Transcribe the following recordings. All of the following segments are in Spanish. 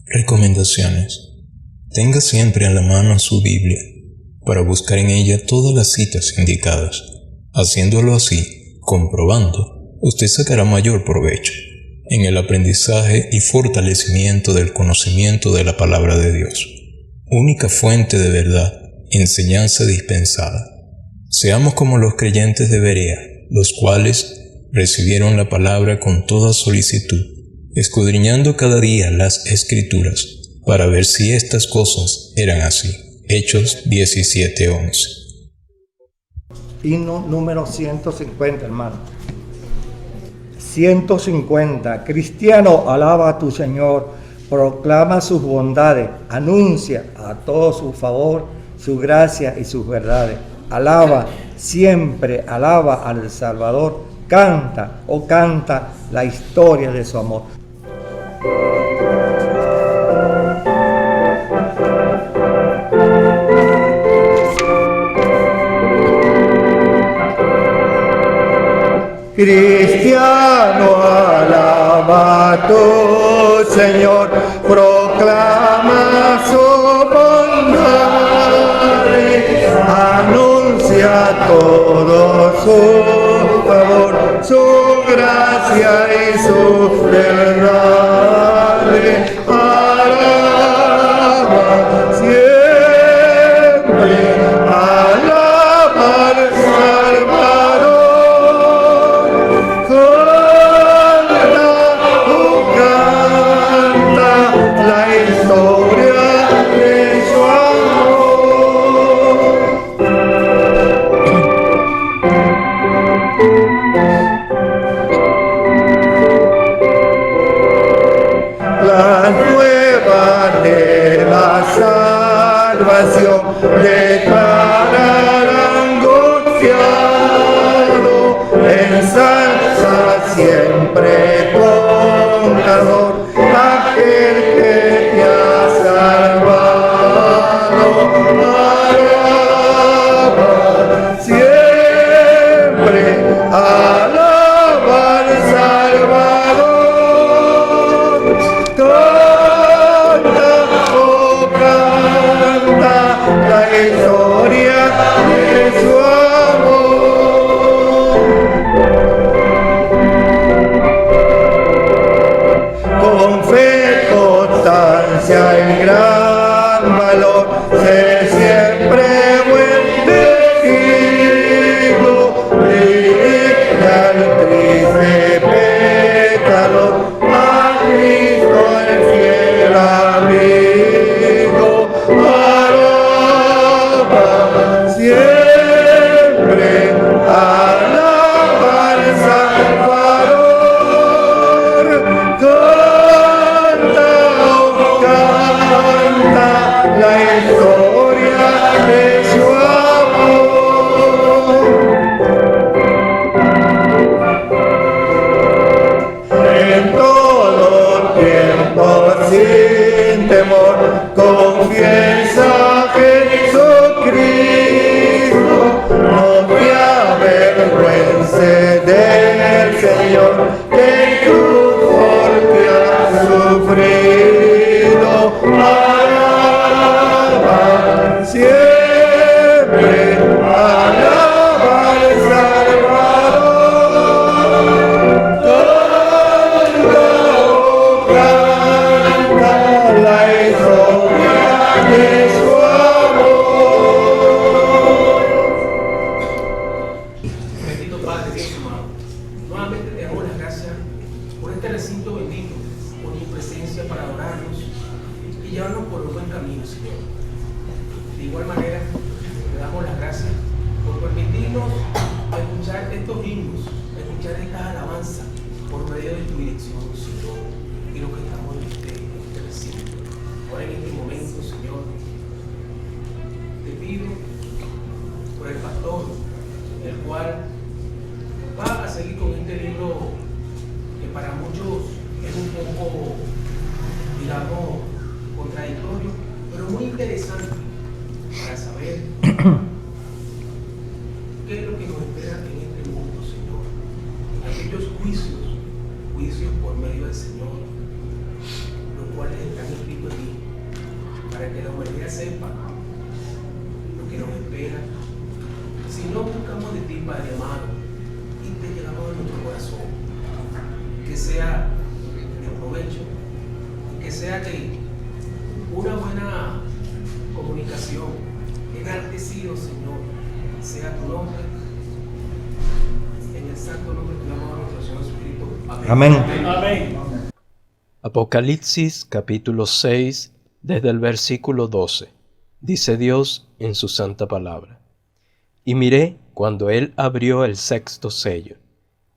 Recomendaciones. Tenga siempre a la mano su Biblia, para buscar en ella todas las citas indicadas. Haciéndolo así, comprobando, usted sacará mayor provecho en el aprendizaje y fortalecimiento del conocimiento de la palabra de Dios, única fuente de verdad, enseñanza dispensada. Seamos como los creyentes de Berea, los cuales recibieron la palabra con toda solicitud, escudriñando cada día las Escrituras, para ver si estas cosas eran así. Hechos 17:11. Himno número 150, hermano. 150. Cristiano, alaba a tu Señor, proclama sus bondades, anuncia a todo su favor, su gracia y sus verdades. Alaba, siempre alaba al Salvador, canta, oh canta la historia de su amor. Cristiano, alaba a tu Señor, proclama su bondad, anuncia todo su favor, su gracia y su verdad. Alaba siempre, alaba al Salvador. Declarar angustiado, ensalza siempre con calor aquel que te ha salvado. Alaba siempre, alaba al Salvador. Canta, oh canta la historia de su amor. Con fe, constancia y gran valor, sé siempre buen testigo, dirige al triste pecador, a Cristo el fiel amigo. Siempre alaba al Salvador, canta, oh, canta la historia de su amor. En todo tiempo sin temor, confiesa Jesucristo, no te avergüence del Señor, que tú porque has sufrido. Alaba siempre, alaba al Salvador, canta la historia de su amor. Bendito Padre, Dios amado, nuevamente te damos las gracias por este recinto bendito, por tu presencia para adorarnos y llevarnos por un buen camino, Señor. De igual manera, te damos las gracias por permitirnos escuchar estos himnos, escuchar estas alabanzas por medio de tu dirección, Señor, y los que estamos en este recinto. Ahora en este momento, Señor, te pido por el pastor, el cual va a seguir con este libro que para muchos es un poco, digamos, contradictorio, pero muy interesante para saber qué es lo que nos espera en este mundo, Señor. Aquellos juicios por medio del Señor, los cuales están escritos que sepa lo que nos espera. Si no buscamos de ti, Padre amado, y te llegamos a nuestro corazón, que sea de provecho, que sea de una buena comunicación, enaltecido, Señor, sea tu nombre, en el santo nombre que damos a nuestro Señor Jesucristo. Amén. Amén. Apocalipsis capítulo 6, desde el versículo 12, dice Dios en su santa palabra. Y miré cuando él abrió el sexto sello,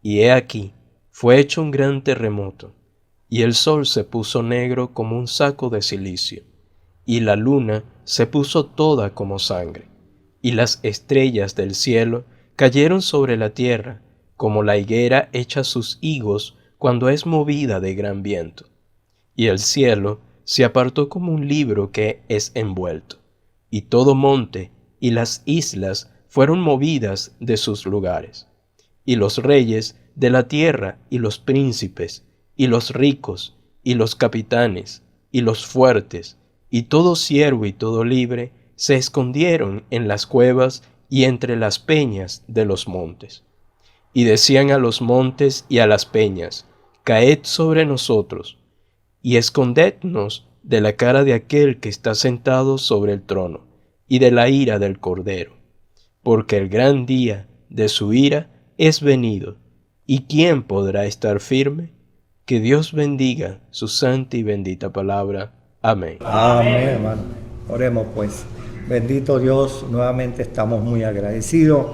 y he aquí, fue hecho un gran terremoto, y el sol se puso negro como un saco de cilicio, y la luna se puso toda como sangre, y las estrellas del cielo cayeron sobre la tierra, como la higuera echa sus higos cuando es movida de gran viento. Y el cielo se apartó como un libro que es envuelto, y todo monte y las islas fueron movidas de sus lugares. Y los reyes de la tierra y los príncipes, y los ricos, y los capitanes, y los fuertes, y todo siervo y todo libre, se escondieron en las cuevas y entre las peñas de los montes. Y decían a los montes y a las peñas, caed sobre nosotros, y escondednos de la cara de aquel que está sentado sobre el trono, y de la ira del Cordero, porque el gran día de su ira es venido, ¿y quién podrá estar firme? Que Dios bendiga su santa y bendita palabra. Amén. Amén, hermano. Oremos pues. Bendito Dios, nuevamente estamos muy agradecidos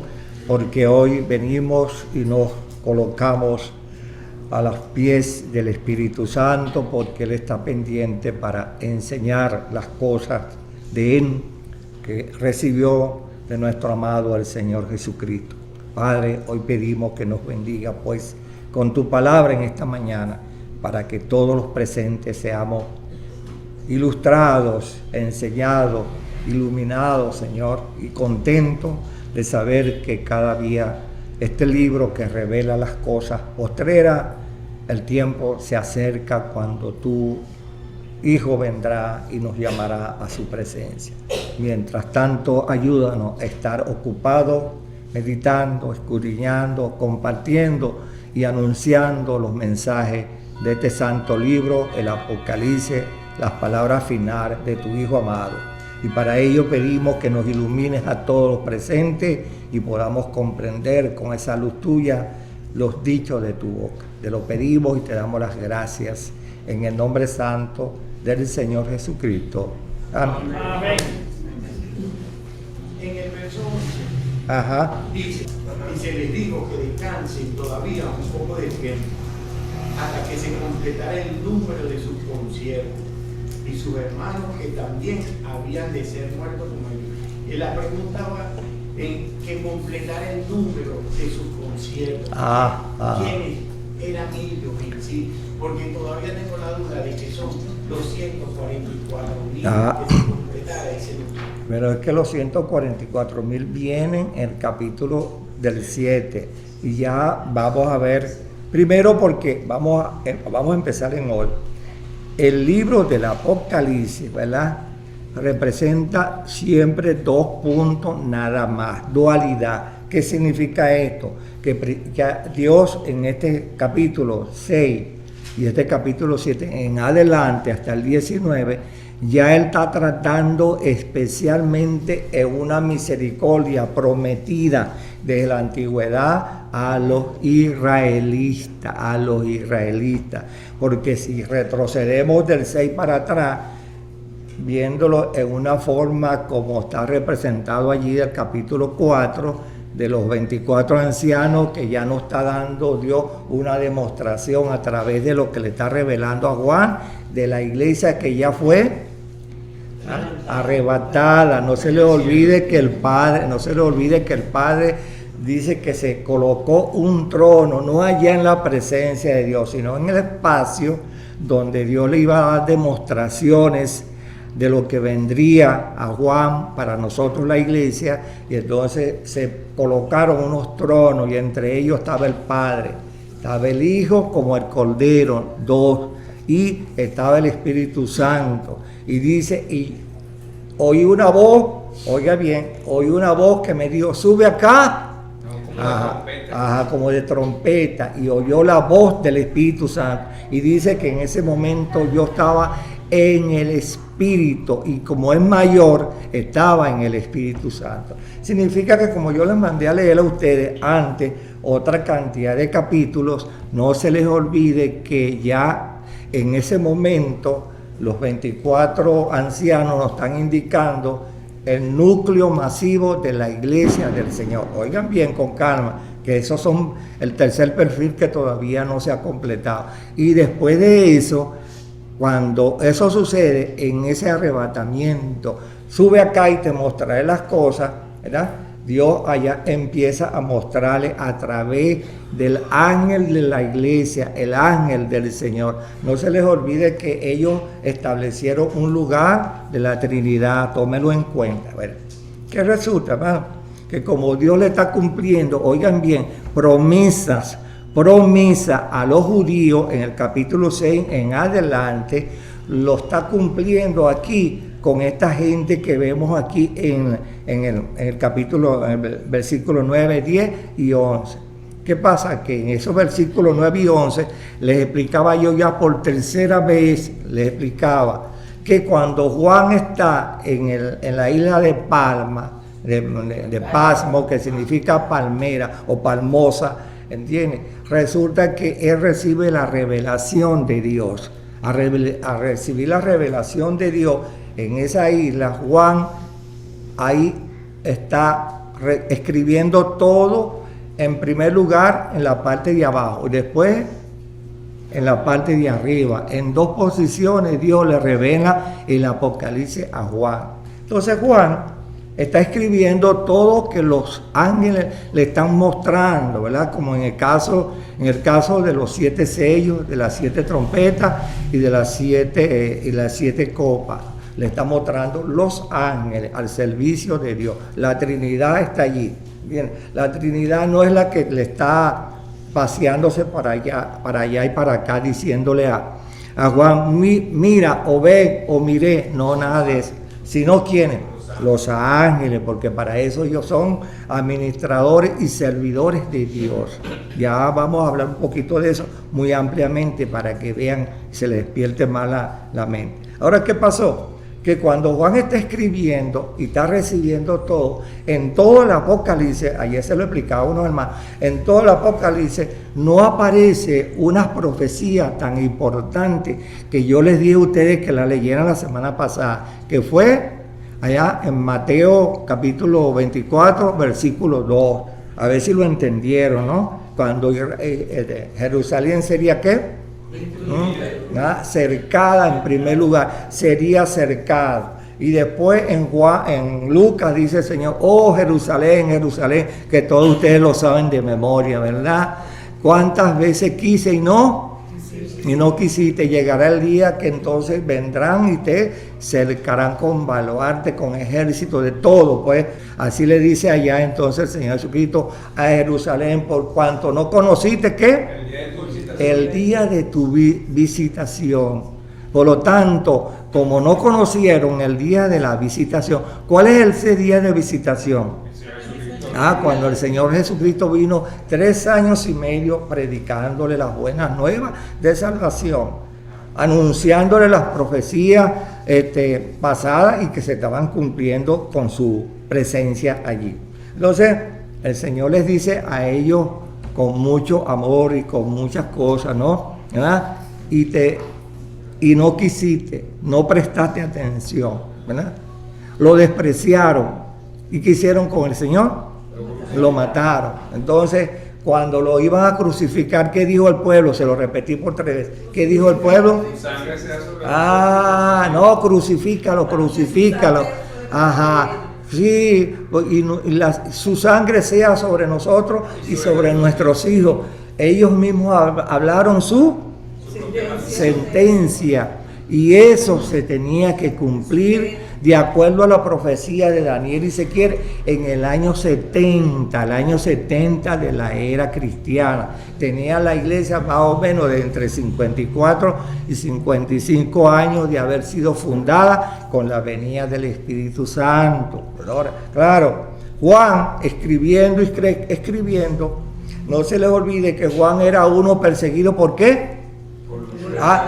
porque hoy venimos y nos colocamos a los pies del Espíritu Santo, porque Él está pendiente para enseñar las cosas de Él que recibió de nuestro amado el Señor Jesucristo. Padre, hoy pedimos que nos bendiga pues con tu palabra en esta mañana, para que todos los presentes seamos ilustrados, enseñados, iluminados, Señor, y contentos de saber que cada día este libro que revela las cosas postreras, el tiempo se acerca cuando tu Hijo vendrá y nos llamará a su presencia. Mientras tanto, ayúdanos a estar ocupados, meditando, escudriñando, compartiendo y anunciando los mensajes de este santo libro, el Apocalipsis, las palabras finales de tu Hijo amado. Y para ello pedimos que nos ilumines a todos los presentes y podamos comprender con esa luz tuya los dichos de tu boca. Te lo pedimos y te damos las gracias en el nombre santo del Señor Jesucristo. Amén. Amén. En el verso 11 dice, y se les dijo que descansen todavía un poco de tiempo hasta que se completara el número de sus consiervos y sus hermanos que también habían de ser muertos como ellos. Él la preguntaba en que completara el número de sus consiervos. ¿Quiénes eran ellos en sí? Porque todavía tengo la duda de que son los 144.000 que se completara ese número. Pero es que los 144.000 vienen en el capítulo del 7 y ya vamos a ver, primero porque vamos a empezar en hoy. El libro del Apocalipsis, ¿verdad?, representa siempre 2 puntos nada más, dualidad. ¿Qué significa esto? Que Dios en este capítulo 6 y este capítulo 7 en adelante hasta el 19, ya Él está tratando especialmente en una misericordia prometida desde la antigüedad a los israelitas, porque si retrocedemos del 6 para atrás, viéndolo en una forma como está representado allí del capítulo 4, de los 24 ancianos, que ya nos está dando Dios una demostración a través de lo que le está revelando a Juan, de la iglesia que ya fue arrebatada. No se le olvide que el Padre dice que se colocó un trono, no allá en la presencia de Dios, sino en el espacio donde Dios le iba a dar demostraciones de lo que vendría a Juan para nosotros la iglesia. Y entonces se colocaron unos tronos y entre ellos estaba el Padre, estaba el Hijo como el Cordero, 2, y estaba el Espíritu Santo. Y dice, y oí una voz, oiga bien, oí una voz que me dijo, sube acá. Como de trompeta, y oyó la voz del Espíritu Santo, y dice que en ese momento yo estaba en el Espíritu, y como es mayor, estaba en el Espíritu Santo. Significa que como yo les mandé a leer a ustedes antes otra cantidad de capítulos, no se les olvide que ya en ese momento los 24 ancianos nos están indicando el núcleo masivo de la iglesia del Señor. Oigan bien, con calma, que esos son el tercer perfil que todavía no se ha completado. Y después de eso, cuando eso sucede, en ese arrebatamiento, sube acá y te mostraré las cosas, ¿verdad? Dios allá empieza a mostrarle a través del ángel de la iglesia, el ángel del Señor. No se les olvide que ellos establecieron un lugar de la Trinidad, tómelo en cuenta. ¿Verdad? ¿Qué resulta, hermano? Que como Dios le está cumpliendo, oigan bien, promesa a los judíos en el capítulo 6 en adelante, lo está cumpliendo aquí con esta gente que vemos aquí en el capítulo, en el versículo 9, 10 y 11. ¿Qué pasa? Que en esos versículos 9 y 11 les explicaba yo ya por tercera vez, les explicaba que cuando Juan está en la isla de Palma, de Pasmo, que significa palmera o palmosa, ¿entiendes? Resulta que él recibe la revelación de Dios. A recibir la revelación de Dios en esa isla, Juan ahí está escribiendo todo, en primer lugar en la parte de abajo, y después en la parte de arriba. En dos posiciones Dios le revela el Apocalipsis a Juan. Entonces Juan está escribiendo todo que los ángeles le están mostrando, ¿verdad? Como en el caso de los 7 sellos, de las 7 trompetas y de las 7 copas. Le está mostrando los ángeles al servicio de Dios. La Trinidad está allí. Bien, la Trinidad no es la que le está paseándose para allá y para acá, diciéndole a Juan, mira, o ve, o miré, no nada de eso. Sino ¿quiénes? Los ángeles, porque para eso ellos son administradores y servidores de Dios. Ya vamos a hablar un poquito de eso muy ampliamente para que vean, se les despierte más la mente. Ahora, ¿qué pasó? Que cuando Juan está escribiendo y está recibiendo todo, en todo el Apocalipsis, ayer se lo explicaba uno hermano, en todo el Apocalipsis no aparece unas profecías tan importantes que yo les dije a ustedes que la leyeran la semana pasada, que fue allá en Mateo capítulo 24, versículo 2. A ver si lo entendieron, ¿no? Cuando Jerusalén sería ¿qué? Cercada en primer lugar, sería cercada. Y después en Lucas dice el Señor, oh Jerusalén, Jerusalén, que todos ustedes lo saben de memoria, ¿verdad? ¿Cuántas veces quise y no quisiste? Llegará el día que entonces vendrán y te cercarán con baluarte, con ejército de todo. Pues así le dice allá entonces el Señor Jesucristo a Jerusalén, por cuanto no conociste ¿qué? El día de tu visitación. Por lo tanto, como no conocieron el día de la visitación, ¿cuál es ese día de visitación? Cuando el Señor Jesucristo vino 3 años y medio predicándole las buenas nuevas de salvación, anunciándole las profecías pasadas y que se estaban cumpliendo con su presencia allí. Entonces, el Señor les dice a ellos con mucho amor y con muchas cosas, ¿no? ¿Verdad? Y no quisiste, no prestaste atención, ¿verdad? Lo despreciaron. ¿Y qué hicieron con el Señor? Lo mataron. Entonces, cuando lo iban a crucificar, ¿qué dijo el pueblo? Se lo repetí por 3 veces. ¿Qué dijo el pueblo? No, crucifícalo. Ajá. Sí, su sangre sea sobre nosotros y sobre nuestros hijos. Ellos mismos hablaron su sentencia y eso se tenía que cumplir de acuerdo a la profecía de Daniel y Ezequiel, en el año 70 de la era cristiana. Tenía la iglesia más o menos de entre 54 y 55 años de haber sido fundada con la venida del Espíritu Santo. Ahora, claro, Juan escribiendo, no se les olvide que Juan era uno perseguido, ¿por qué?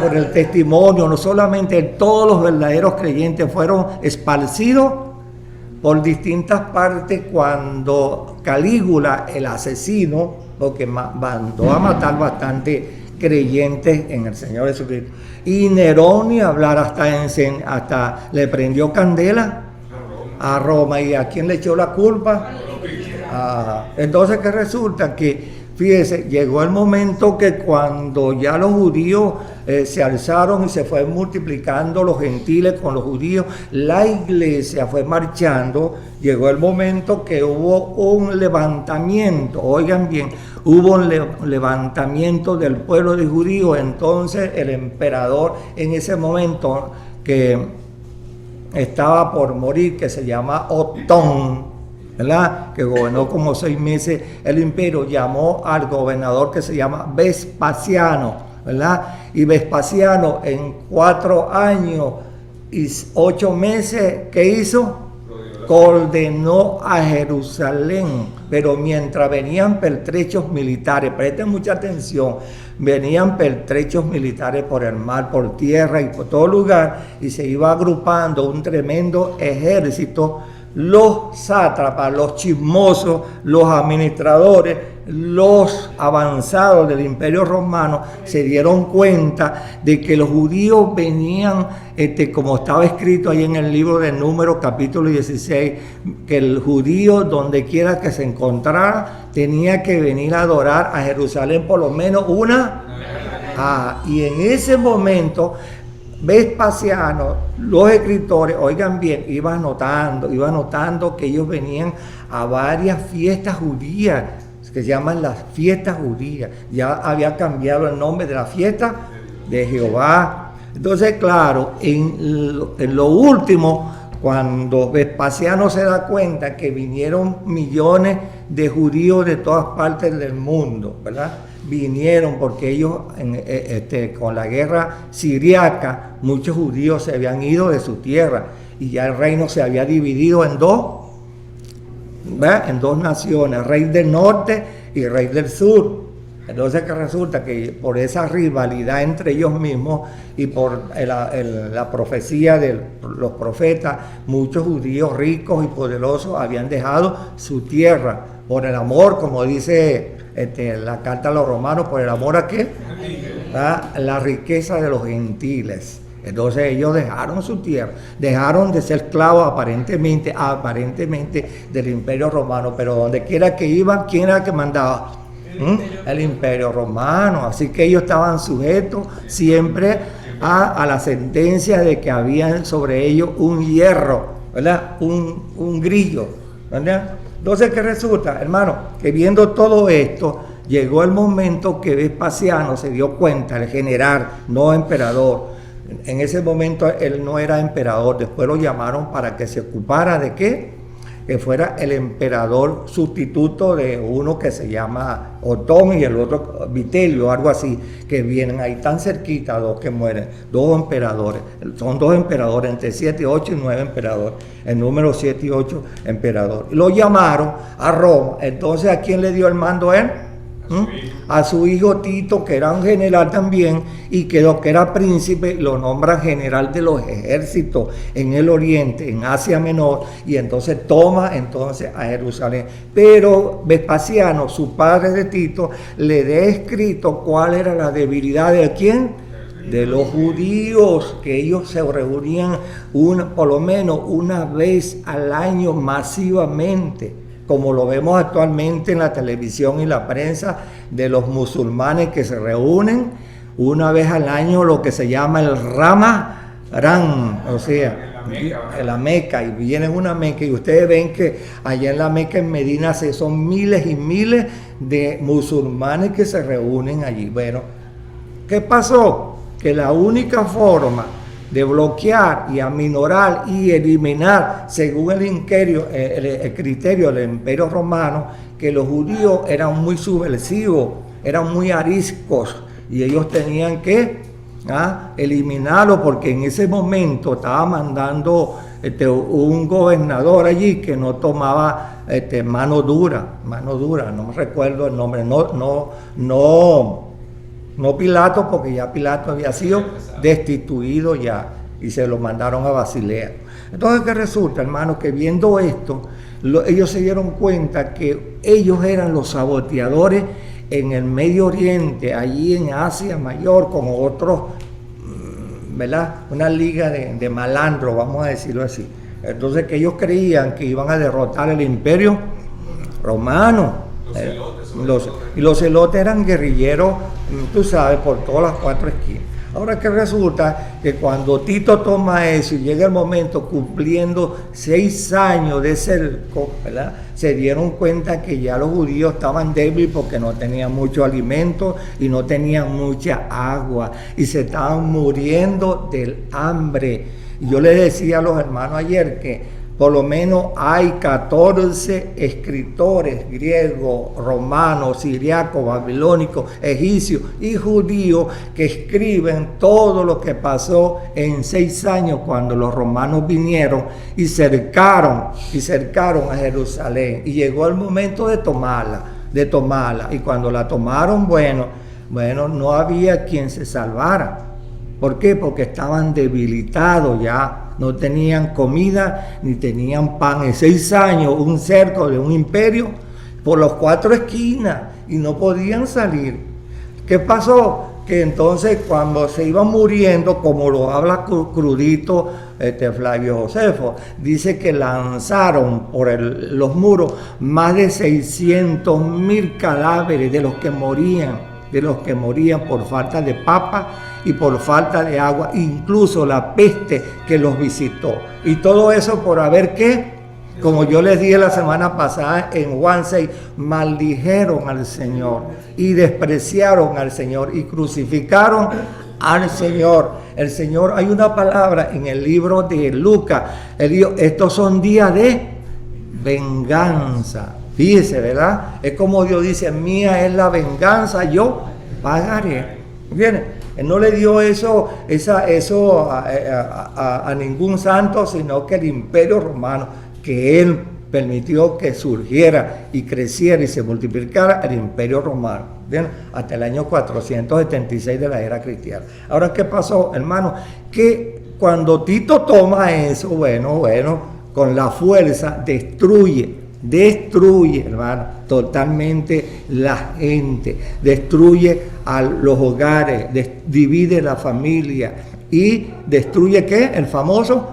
Por el testimonio. No solamente todos los verdaderos creyentes fueron esparcidos por distintas partes cuando Calígula, el asesino, lo que mandó a matar bastante creyentes en el Señor Jesucristo. Y Nerón, ni hablar, hasta le prendió candela a Roma. ¿Y a quién le echó la culpa? Entonces, ¿qué resulta? Que fíjese, llegó el momento que cuando ya los judíos se alzaron y se fue multiplicando los gentiles con los judíos, la iglesia fue marchando, llegó el momento que hubo un levantamiento, oigan bien, hubo un levantamiento del pueblo de judíos. Entonces el emperador en ese momento que estaba por morir, que se llama Otón, ¿verdad?, que gobernó como 6 meses el imperio, llamó al gobernador que se llama Vespasiano, ¿verdad? Y Vespasiano en 4 años y 8 meses, ¿qué hizo? Condenó a Jerusalén, pero mientras venían pertrechos militares, presten mucha atención, venían pertrechos militares por el mar, por tierra y por todo lugar, y se iba agrupando un tremendo ejército. Los sátrapas, los chismosos, los administradores, los avanzados del Imperio Romano se dieron cuenta de que los judíos venían, como estaba escrito ahí en el libro de Números capítulo 16, que el judío donde quiera que se encontrara tenía que venir a adorar a Jerusalén por lo menos una. Y en ese momento Vespasiano, los escritores, oigan bien, iba notando que ellos venían a varias fiestas judías, que se llaman las fiestas judías. Ya había cambiado el nombre de la fiesta de Jehová. Entonces, claro, en lo último, cuando Vespasiano se da cuenta que vinieron millones de judíos de todas partes del mundo, ¿verdad? Vinieron porque ellos, con la guerra siriaca, muchos judíos se habían ido de su tierra y ya el reino se había dividido en dos, ¿verdad?, en 2 naciones, rey del norte y rey del sur. Entonces, que resulta que por esa rivalidad entre ellos mismos y por la profecía de los profetas, muchos judíos ricos y poderosos habían dejado su tierra por el amor, como dice la carta a los romanos, por el amor a qué, la riqueza de los gentiles. Entonces ellos dejaron su tierra, dejaron de ser esclavos aparentemente del Imperio Romano, pero donde quiera que iban, ¿quién era el que mandaba? El Imperio Romano. Así que ellos estaban sujetos siempre a la sentencia de que había sobre ellos un hierro, ¿verdad?, un grillo, ¿verdad? Entonces, ¿qué resulta, hermano? Que viendo todo esto, llegó el momento que Vespasiano se dio cuenta, el general, no emperador. En ese momento él no era emperador, después lo llamaron para que se ocupara de ¿qué? Que fuera el emperador sustituto de uno que se llama Otón y el otro Vitelio, algo así, que vienen ahí tan cerquita, 2 que mueren, 2 emperadores, son 2 emperadores, entre 7, 8 y 9 emperadores, el número 7 y 8 emperadores. Lo llamaron a Roma. Entonces, ¿a quién le dio el mando él? A su hijo Tito, que era un general también, y que lo que era príncipe lo nombran general de los ejércitos en el oriente, en Asia Menor, y entonces toma a Jerusalén. Pero Vespasiano, su padre de Tito, le da escrito cuál era la debilidad de quién, de los judíos, que ellos se reunían por lo menos una vez al año masivamente, como lo vemos actualmente en la televisión y la prensa, de los musulmanes que se reúnen una vez al año, lo que se llama el Ramadán, o sea, la Meca, y vienen una Meca, y ustedes ven que allá en la Meca, en Medina, son miles y miles de musulmanes que se reúnen allí. Bueno, ¿qué pasó? Que la única forma de bloquear y aminorar y eliminar, según el criterio del Imperio Romano, que los judíos eran muy subversivos, eran muy ariscos, y ellos tenían que eliminarlo, porque en ese momento estaba mandando un gobernador allí que no tomaba mano dura, no me recuerdo el nombre, no Pilato, porque ya Pilato había sido destituido ya y se lo mandaron a Basilea. Entonces, ¿qué resulta, hermano? Que viendo esto, ellos se dieron cuenta que ellos eran los saboteadores en el Medio Oriente, allí en Asia Mayor, con otros, ¿verdad? Una liga de malandros, vamos a decirlo así. Entonces, que ellos creían que iban a derrotar el Imperio Romano. Los celotes eran guerrilleros, tú sabes, por todas las 4 esquinas. Ahora que resulta que cuando Tito toma eso y llega el momento cumpliendo 6 años de cerco, ¿verdad?, se dieron cuenta que ya los judíos estaban débiles porque no tenían mucho alimento y no tenían mucha agua y se estaban muriendo del hambre. Y yo les decía a los hermanos ayer que por lo menos hay 14 escritores griegos, romanos, siriacos, babilónicos, egipcios y judíos que escriben todo lo que pasó en 6 años cuando los romanos vinieron y cercaron a Jerusalén. Y llegó el momento de tomarla. Y cuando la tomaron, bueno, no había quien se salvara. ¿Por qué? Porque estaban debilitados ya. No tenían comida ni tenían pan. En 6 años, un cerco de un imperio por las 4 esquinas y no podían salir. ¿Qué pasó? Que entonces cuando se iban muriendo, como lo habla crudito Flavio Josefo, dice que lanzaron por los muros más de 600,000 cadáveres de los que morían por falta de papa y por falta de agua, incluso la peste que los visitó. Y todo eso por haber que, como yo les dije la semana pasada en Juan 6, maldijeron al Señor y despreciaron al Señor y crucificaron al Señor. El Señor, hay una palabra en el libro de Lucas, él dijo, estos son días de venganza. Fíjese, ¿verdad? Es como Dios dice, mía es la venganza, yo pagaré. ¿Viene? Él no le dio eso a ningún santo, sino que el Imperio Romano, que él permitió que surgiera y creciera y se multiplicara el Imperio Romano, ¿bien?, hasta el año 476 de la era cristiana. Ahora, ¿qué pasó, hermano? Que cuando Tito toma eso, bueno, con la fuerza destruye, hermano, totalmente la gente, destruye a los hogares, divide la familia y destruye, ¿qué? El famoso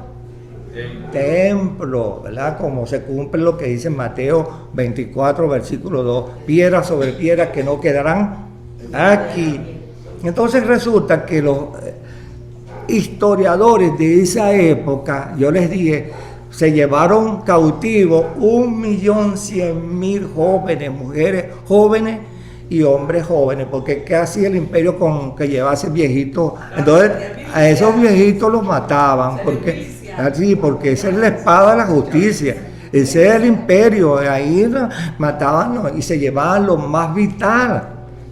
templo, ¿verdad? Como se cumple lo que dice Mateo 24, versículo 2, piedra sobre piedra que no quedarán aquí. Entonces resulta que los historiadores de esa época, yo les dije, se llevaron cautivos 1.100.000 jóvenes, mujeres jóvenes y hombres jóvenes, porque ¿qué hacía el imperio con que llevase viejitos? Entonces a esos viejitos los mataban, porque esa es la espada de la justicia, ese es el imperio, ahí mataban y se llevaban lo más vital.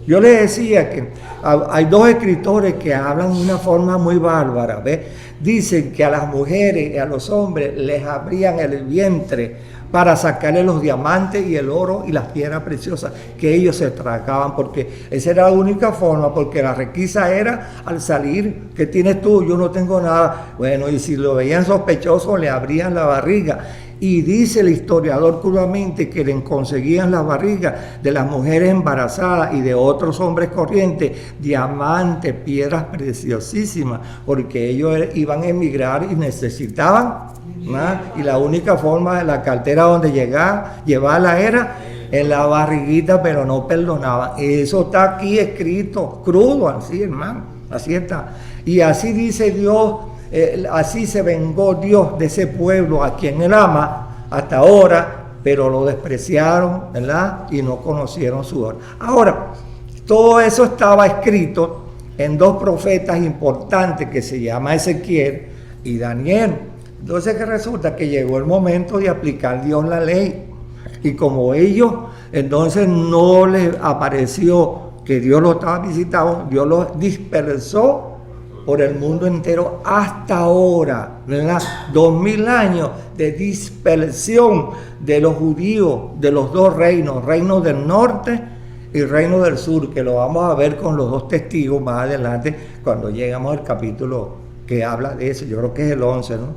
Yo les decía que hay 2 escritores que hablan de una forma muy bárbara, ¿ves? Dicen que a las mujeres y a los hombres les abrían el vientre para sacarle los diamantes y el oro y las piedras preciosas que ellos se tragaban, porque esa era la única forma, porque la requisa era al salir, ¿qué tienes tú? Yo no tengo nada. Bueno, y si lo veían sospechoso, le abrían la barriga. Y dice el historiador crudamente que le conseguían las barrigas de las mujeres embarazadas y de otros hombres corrientes, diamantes, piedras preciosísimas, porque ellos iban a emigrar y necesitaban, ¿no? Y la única forma de la cartera donde llevarla era en la barriguita, pero no perdonaban. Eso está aquí escrito, crudo, así, hermano, así está. Y así dice Dios. Así se vengó Dios de ese pueblo a quien él ama hasta ahora, pero lo despreciaron, ¿verdad? Y no conocieron su obra. Ahora, todo eso estaba escrito en dos profetas importantes que se llama Ezequiel y Daniel. Entonces que resulta que llegó el momento de aplicar Dios la ley. Y como ellos, entonces no les apareció que Dios los estaba visitando, Dios los dispersó por el mundo entero hasta ahora, ¿verdad? 2000 años de dispersión de los judíos, de los dos reinos, reino del norte y reino del sur, que lo vamos a ver con los dos testigos más adelante cuando llegamos al capítulo que habla de eso. Yo creo que es el 11, ¿no?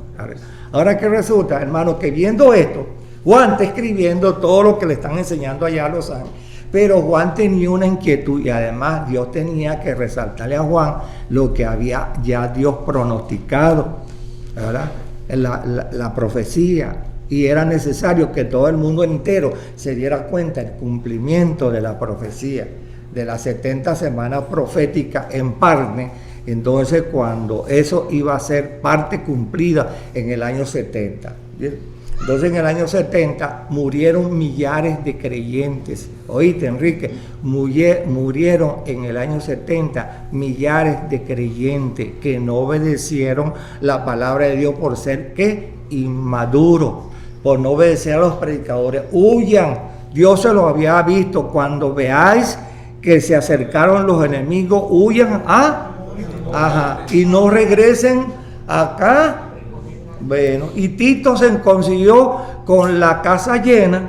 Ahora que resulta, hermano, que viendo esto, Juan está escribiendo todo lo que le están enseñando allá a los ángeles. Pero Juan tenía una inquietud y además Dios tenía que resaltarle a Juan lo que había ya Dios pronosticado, ¿verdad? La profecía. Y era necesario que todo el mundo entero se diera cuenta del cumplimiento de la profecía, de las 70 semanas proféticas en parte. Entonces, cuando eso iba a ser parte cumplida en el año 70. ¿Bien? Entonces en el año 70 murieron millares de creyentes. Oíste, Enrique, murieron en el año 70 millares de creyentes que no obedecieron la palabra de Dios por ser, ¿qué? Inmaduros, por no obedecer a los predicadores. Huyan, Dios se lo había visto. Cuando veáis que se acercaron los enemigos, huyan y no regresen acá. Bueno, y Tito se consiguió con la casa llena,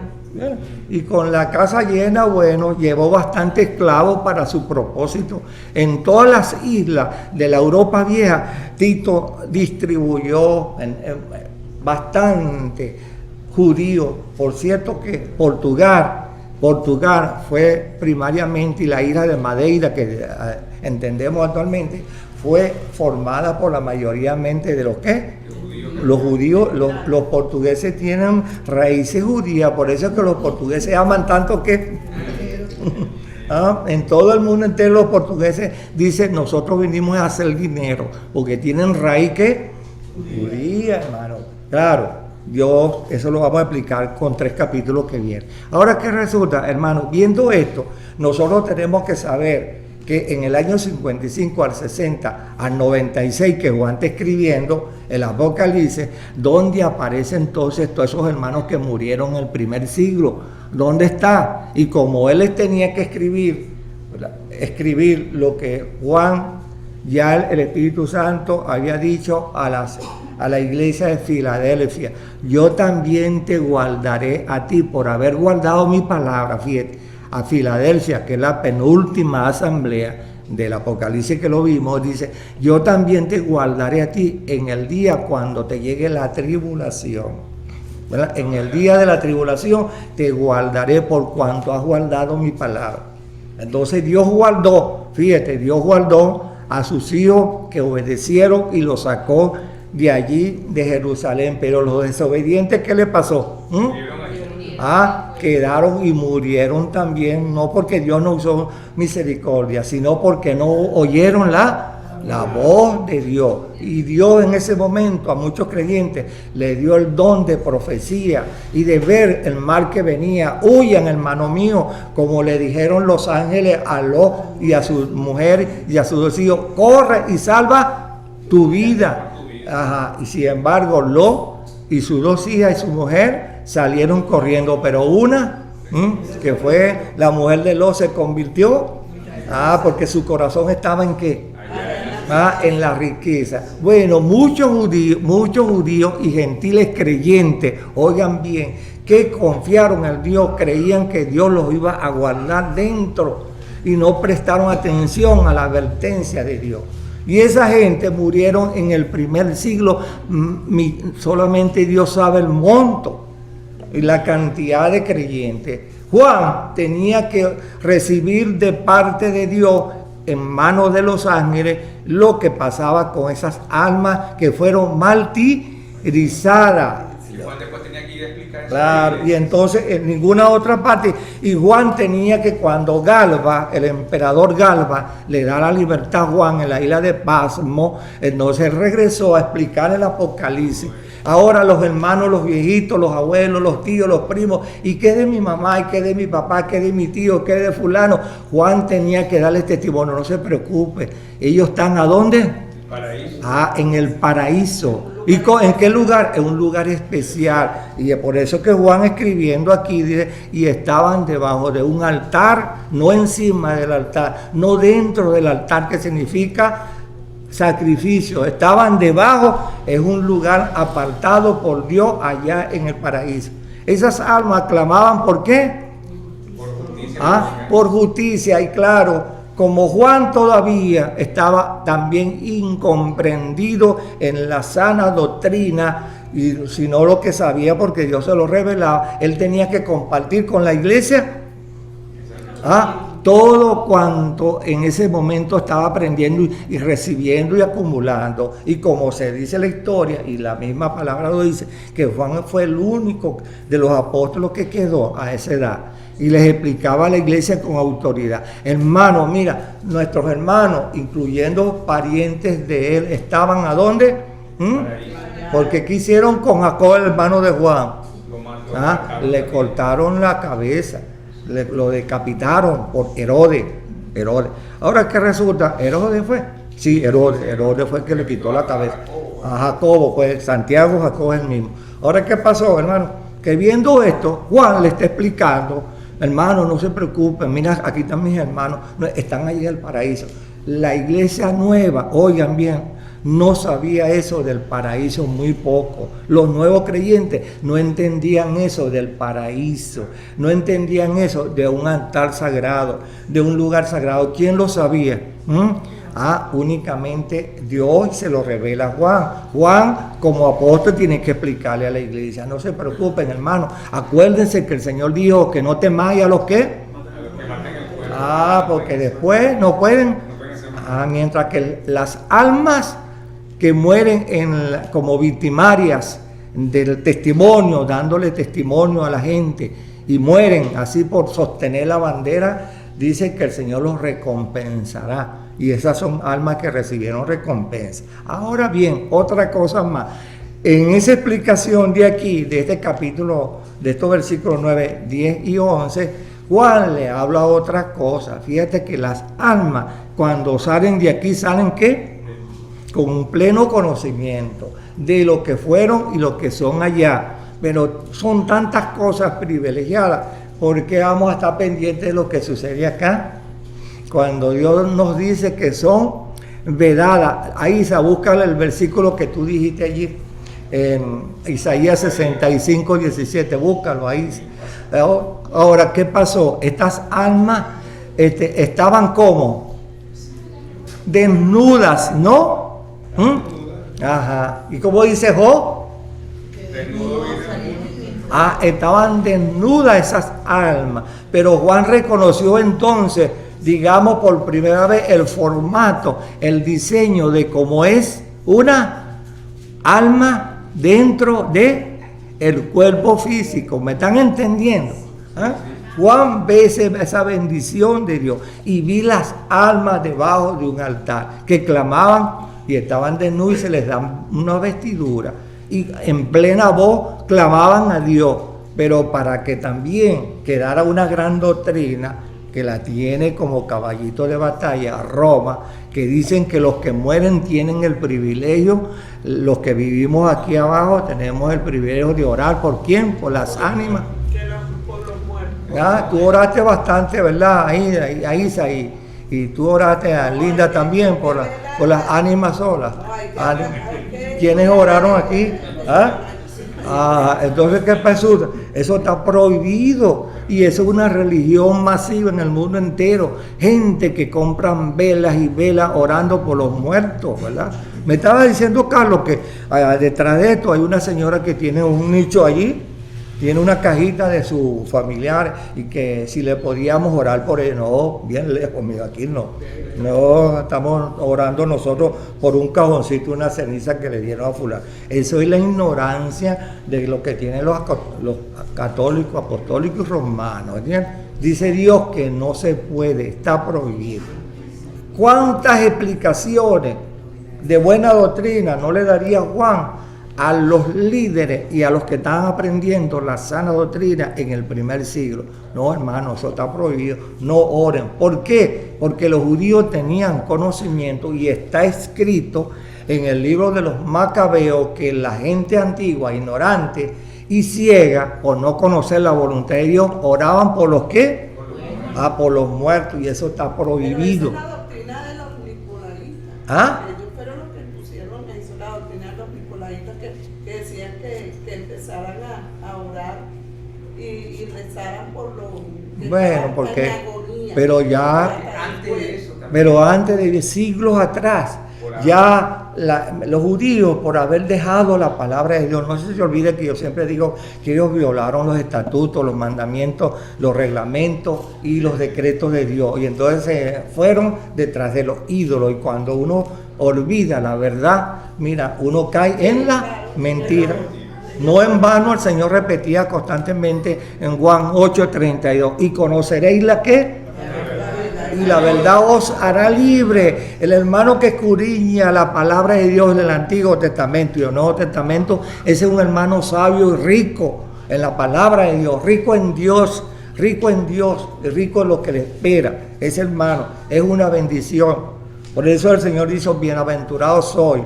y con la casa llena, bueno, llevó bastante esclavos para su propósito. En todas las islas de la Europa vieja, Tito distribuyó bastante judíos. Por cierto que Portugal fue primariamente, y la isla de Madeira, que entendemos actualmente, fue formada por la mayoría de los que los judíos, los portugueses tienen raíces judías, por eso es que los portugueses aman tanto que en todo el mundo entero los portugueses dicen: nosotros vinimos a hacer dinero, porque tienen raíz que judía, hermano. Claro, Dios, eso lo vamos a explicar con 3 capítulos que vienen. Ahora, ¿qué resulta, hermano? Viendo esto, nosotros tenemos que saber que en el año 55 al 60 al 96 que Juan está escribiendo el Apocalipsis, donde aparecen entonces todos esos hermanos que murieron en el primer siglo, ¿dónde está? Y como él les tenía que escribir lo que Juan, ya el Espíritu Santo había dicho a la iglesia de Filadelfia: yo también te guardaré a ti por haber guardado mi palabra, fíjate. A Filadelfia, que es la penúltima asamblea del Apocalipsis que lo vimos, dice: yo también te guardaré a ti en el día cuando te llegue la tribulación, ¿verdad? En el día de la tribulación te guardaré por cuanto has guardado mi palabra. Entonces Dios guardó, fíjate, Dios guardó a sus hijos que obedecieron y los sacó de allí, de Jerusalén. Pero los desobedientes, ¿qué le pasó? Quedaron y murieron también, no porque Dios no usó misericordia, sino porque no oyeron la voz de Dios. Y Dios en ese momento a muchos creyentes le dio el don de profecía y de ver el mal que venía. Huyan, hermano mío, como le dijeron los ángeles a Lot y a su mujer y a sus 2 hijos: corre y salva tu vida. Y sin embargo, Lot y sus 2 hijas y su mujer salieron corriendo, pero una, que fue la mujer de Lot, se convirtió, porque su corazón estaba en ¿qué? En la riqueza. Bueno, muchos judíos y gentiles creyentes, oigan bien, que confiaron en Dios, creían que Dios los iba a guardar dentro y no prestaron atención a la advertencia de Dios. Y esa gente murieron en el primer siglo. Solamente Dios sabe el monto y la cantidad de creyentes. Juan tenía que recibir de parte de Dios, en manos de los ángeles, lo que pasaba con esas almas que fueron martirizadas. Y Juan después tenía que ir a explicar eso. Claro, y entonces en ninguna otra parte. Y Juan tenía que, cuando Galba, el emperador Galba, le da la libertad a Juan en la isla de Pasmo, entonces regresó a explicar el Apocalipsis Ahora los hermanos, los viejitos, los abuelos, los tíos, los primos, ¿y qué de mi mamá? ¿Y qué de mi papá? ¿Qué de mi tío? ¿Qué de fulano? Juan tenía que darles testimonio, no se preocupe. Ellos están ¿a dónde? Paraíso. En el paraíso. ¿Y en qué lugar? En un lugar especial. Y es por eso que Juan escribiendo aquí dice, y estaban debajo de un altar, no encima del altar, no dentro del altar, que significa sacrificio. Estaban debajo, es un lugar apartado por Dios allá en el paraíso. Esas almas clamaban, ¿por qué? Por justicia. Por justicia. Y claro, como Juan todavía estaba también incomprendido en la sana doctrina, y si no lo que sabía porque Dios se lo revelaba, él tenía que compartir con la iglesia todo cuanto en ese momento estaba aprendiendo y recibiendo y acumulando. Y como se dice la historia, y la misma palabra lo dice, que Juan fue el único de los apóstoles que quedó a esa edad. Y les explicaba a la iglesia con autoridad. Hermano, mira, nuestros hermanos, incluyendo parientes de él, estaban ¿a dónde? Porque ¿qué hicieron con Jacob, el hermano de Juan? Le cortaron la cabeza, lo decapitaron por Herodes. Ahora, ¿qué resulta? ¿Herodes fue? Sí, Herodes fue el que le quitó la cabeza a Jacobo, pues Santiago, Jacobo es el mismo. Ahora, ¿qué pasó, hermano? Que viendo esto, Juan le está explicando, hermano, no se preocupen, mira, aquí están mis hermanos, están allí en el paraíso. La iglesia nueva, oigan bien, no sabía eso del paraíso muy poco. Los nuevos creyentes no entendían eso del paraíso, no entendían eso de un altar sagrado, de un lugar sagrado. ¿Quién lo sabía? Únicamente Dios se lo revela a Juan. Juan, como apóstol, tiene que explicarle a la iglesia. No se preocupen, hermano. Acuérdense que el Señor dijo que no temáis a los que. Porque después no pueden. Mientras que las almas que mueren como victimarias del testimonio, dándole testimonio a la gente, y mueren así por sostener la bandera, dice que el Señor los recompensará. Y esas son almas que recibieron recompensa. Ahora bien, otra cosa más. En esa explicación de aquí, de este capítulo, de estos versículos 9, 10 y 11, Juan le habla otra cosa. Fíjate que las almas, cuando salen de aquí, ¿salen qué? Con un pleno conocimiento de lo que fueron y lo que son allá. Pero son tantas cosas privilegiadas, porque vamos a estar pendientes de lo que sucede acá. Cuando Dios nos dice que son vedadas, ahí se busca el versículo que tú dijiste allí, en Isaías 65, 17, búscalo ahí. Ahora, ¿qué pasó? Estas almas estaban como desnudas, ¿no? ¿Y cómo dice Job? Estaban desnudas esas almas, pero Juan reconoció entonces, digamos por primera vez, el formato, el diseño de cómo es una alma dentro de el cuerpo físico. ¿Me están entendiendo? Juan ve esa bendición de Dios y vi las almas debajo de un altar que clamaban y estaban desnudos y se les dan una vestidura y en plena voz clamaban a Dios, pero para que también quedara una gran doctrina que la tiene como caballito de batalla Roma, que dicen que los que mueren tienen el privilegio, los que vivimos aquí abajo tenemos el privilegio de orar. ¿Por quién? Por las ánimas. Por los muertos. Tú oraste bastante, ¿verdad? Ahí, y tú oraste a Linda también por las ánimas solas. ¿Quiénes oraron aquí? Entonces, ¿qué pasó? Eso está prohibido y eso es una religión masiva en el mundo entero. Gente que compran velas y velas orando por los muertos, ¿verdad? Me estaba diciendo Carlos que detrás de esto hay una señora que tiene un nicho allí, tiene una cajita de sus familiares y que si le podíamos orar por él. No, bien lejos, mira, aquí no estamos orando nosotros por un cajoncito, una ceniza que le dieron a fulano. Eso es la ignorancia de lo que tienen los católicos, apostólicos y romanos, ¿entiendes? Dice Dios que no se puede, está prohibido. ¿Cuántas explicaciones de buena doctrina no le daría Juan a los líderes y a los que estaban aprendiendo la sana doctrina en el primer siglo. No, hermano, eso está prohibido. No oren. ¿Por qué? Porque los judíos tenían conocimiento y está escrito en el libro de los Macabeos que la gente antigua, ignorante y ciega, por no conocer la voluntad de Dios, oraban por los ¿qué? Por los muertos, y eso está prohibido. Pero esa es la doctrina de los nicolaítas. ¿Ah? Ellos fueron los que pusieron eso, la doctrina de los nicolaítas que decían que empezaran a orar y rezaran por los que Bueno, estaban porque, en agonía. pero ya, Antes de eso también. pero antes de siglos atrás, ya los judíos, por haber dejado la palabra de Dios, no se olvide que yo siempre digo que ellos violaron los estatutos, los mandamientos, los reglamentos y los decretos de Dios, y entonces se fueron detrás de los ídolos, y cuando uno olvida la verdad, mira, uno cae en la mentira. No en vano el Señor repetía constantemente en Juan 8:32, y conoceréis la que y la verdad os hará libre. El hermano que escudriña la palabra de Dios en el Antiguo Testamento y el Nuevo Testamento, ese es un hermano sabio y rico en la palabra de Dios, rico en Dios, y rico en lo que le espera. Ese hermano es una bendición. Por eso el Señor dice, bienaventurado soy.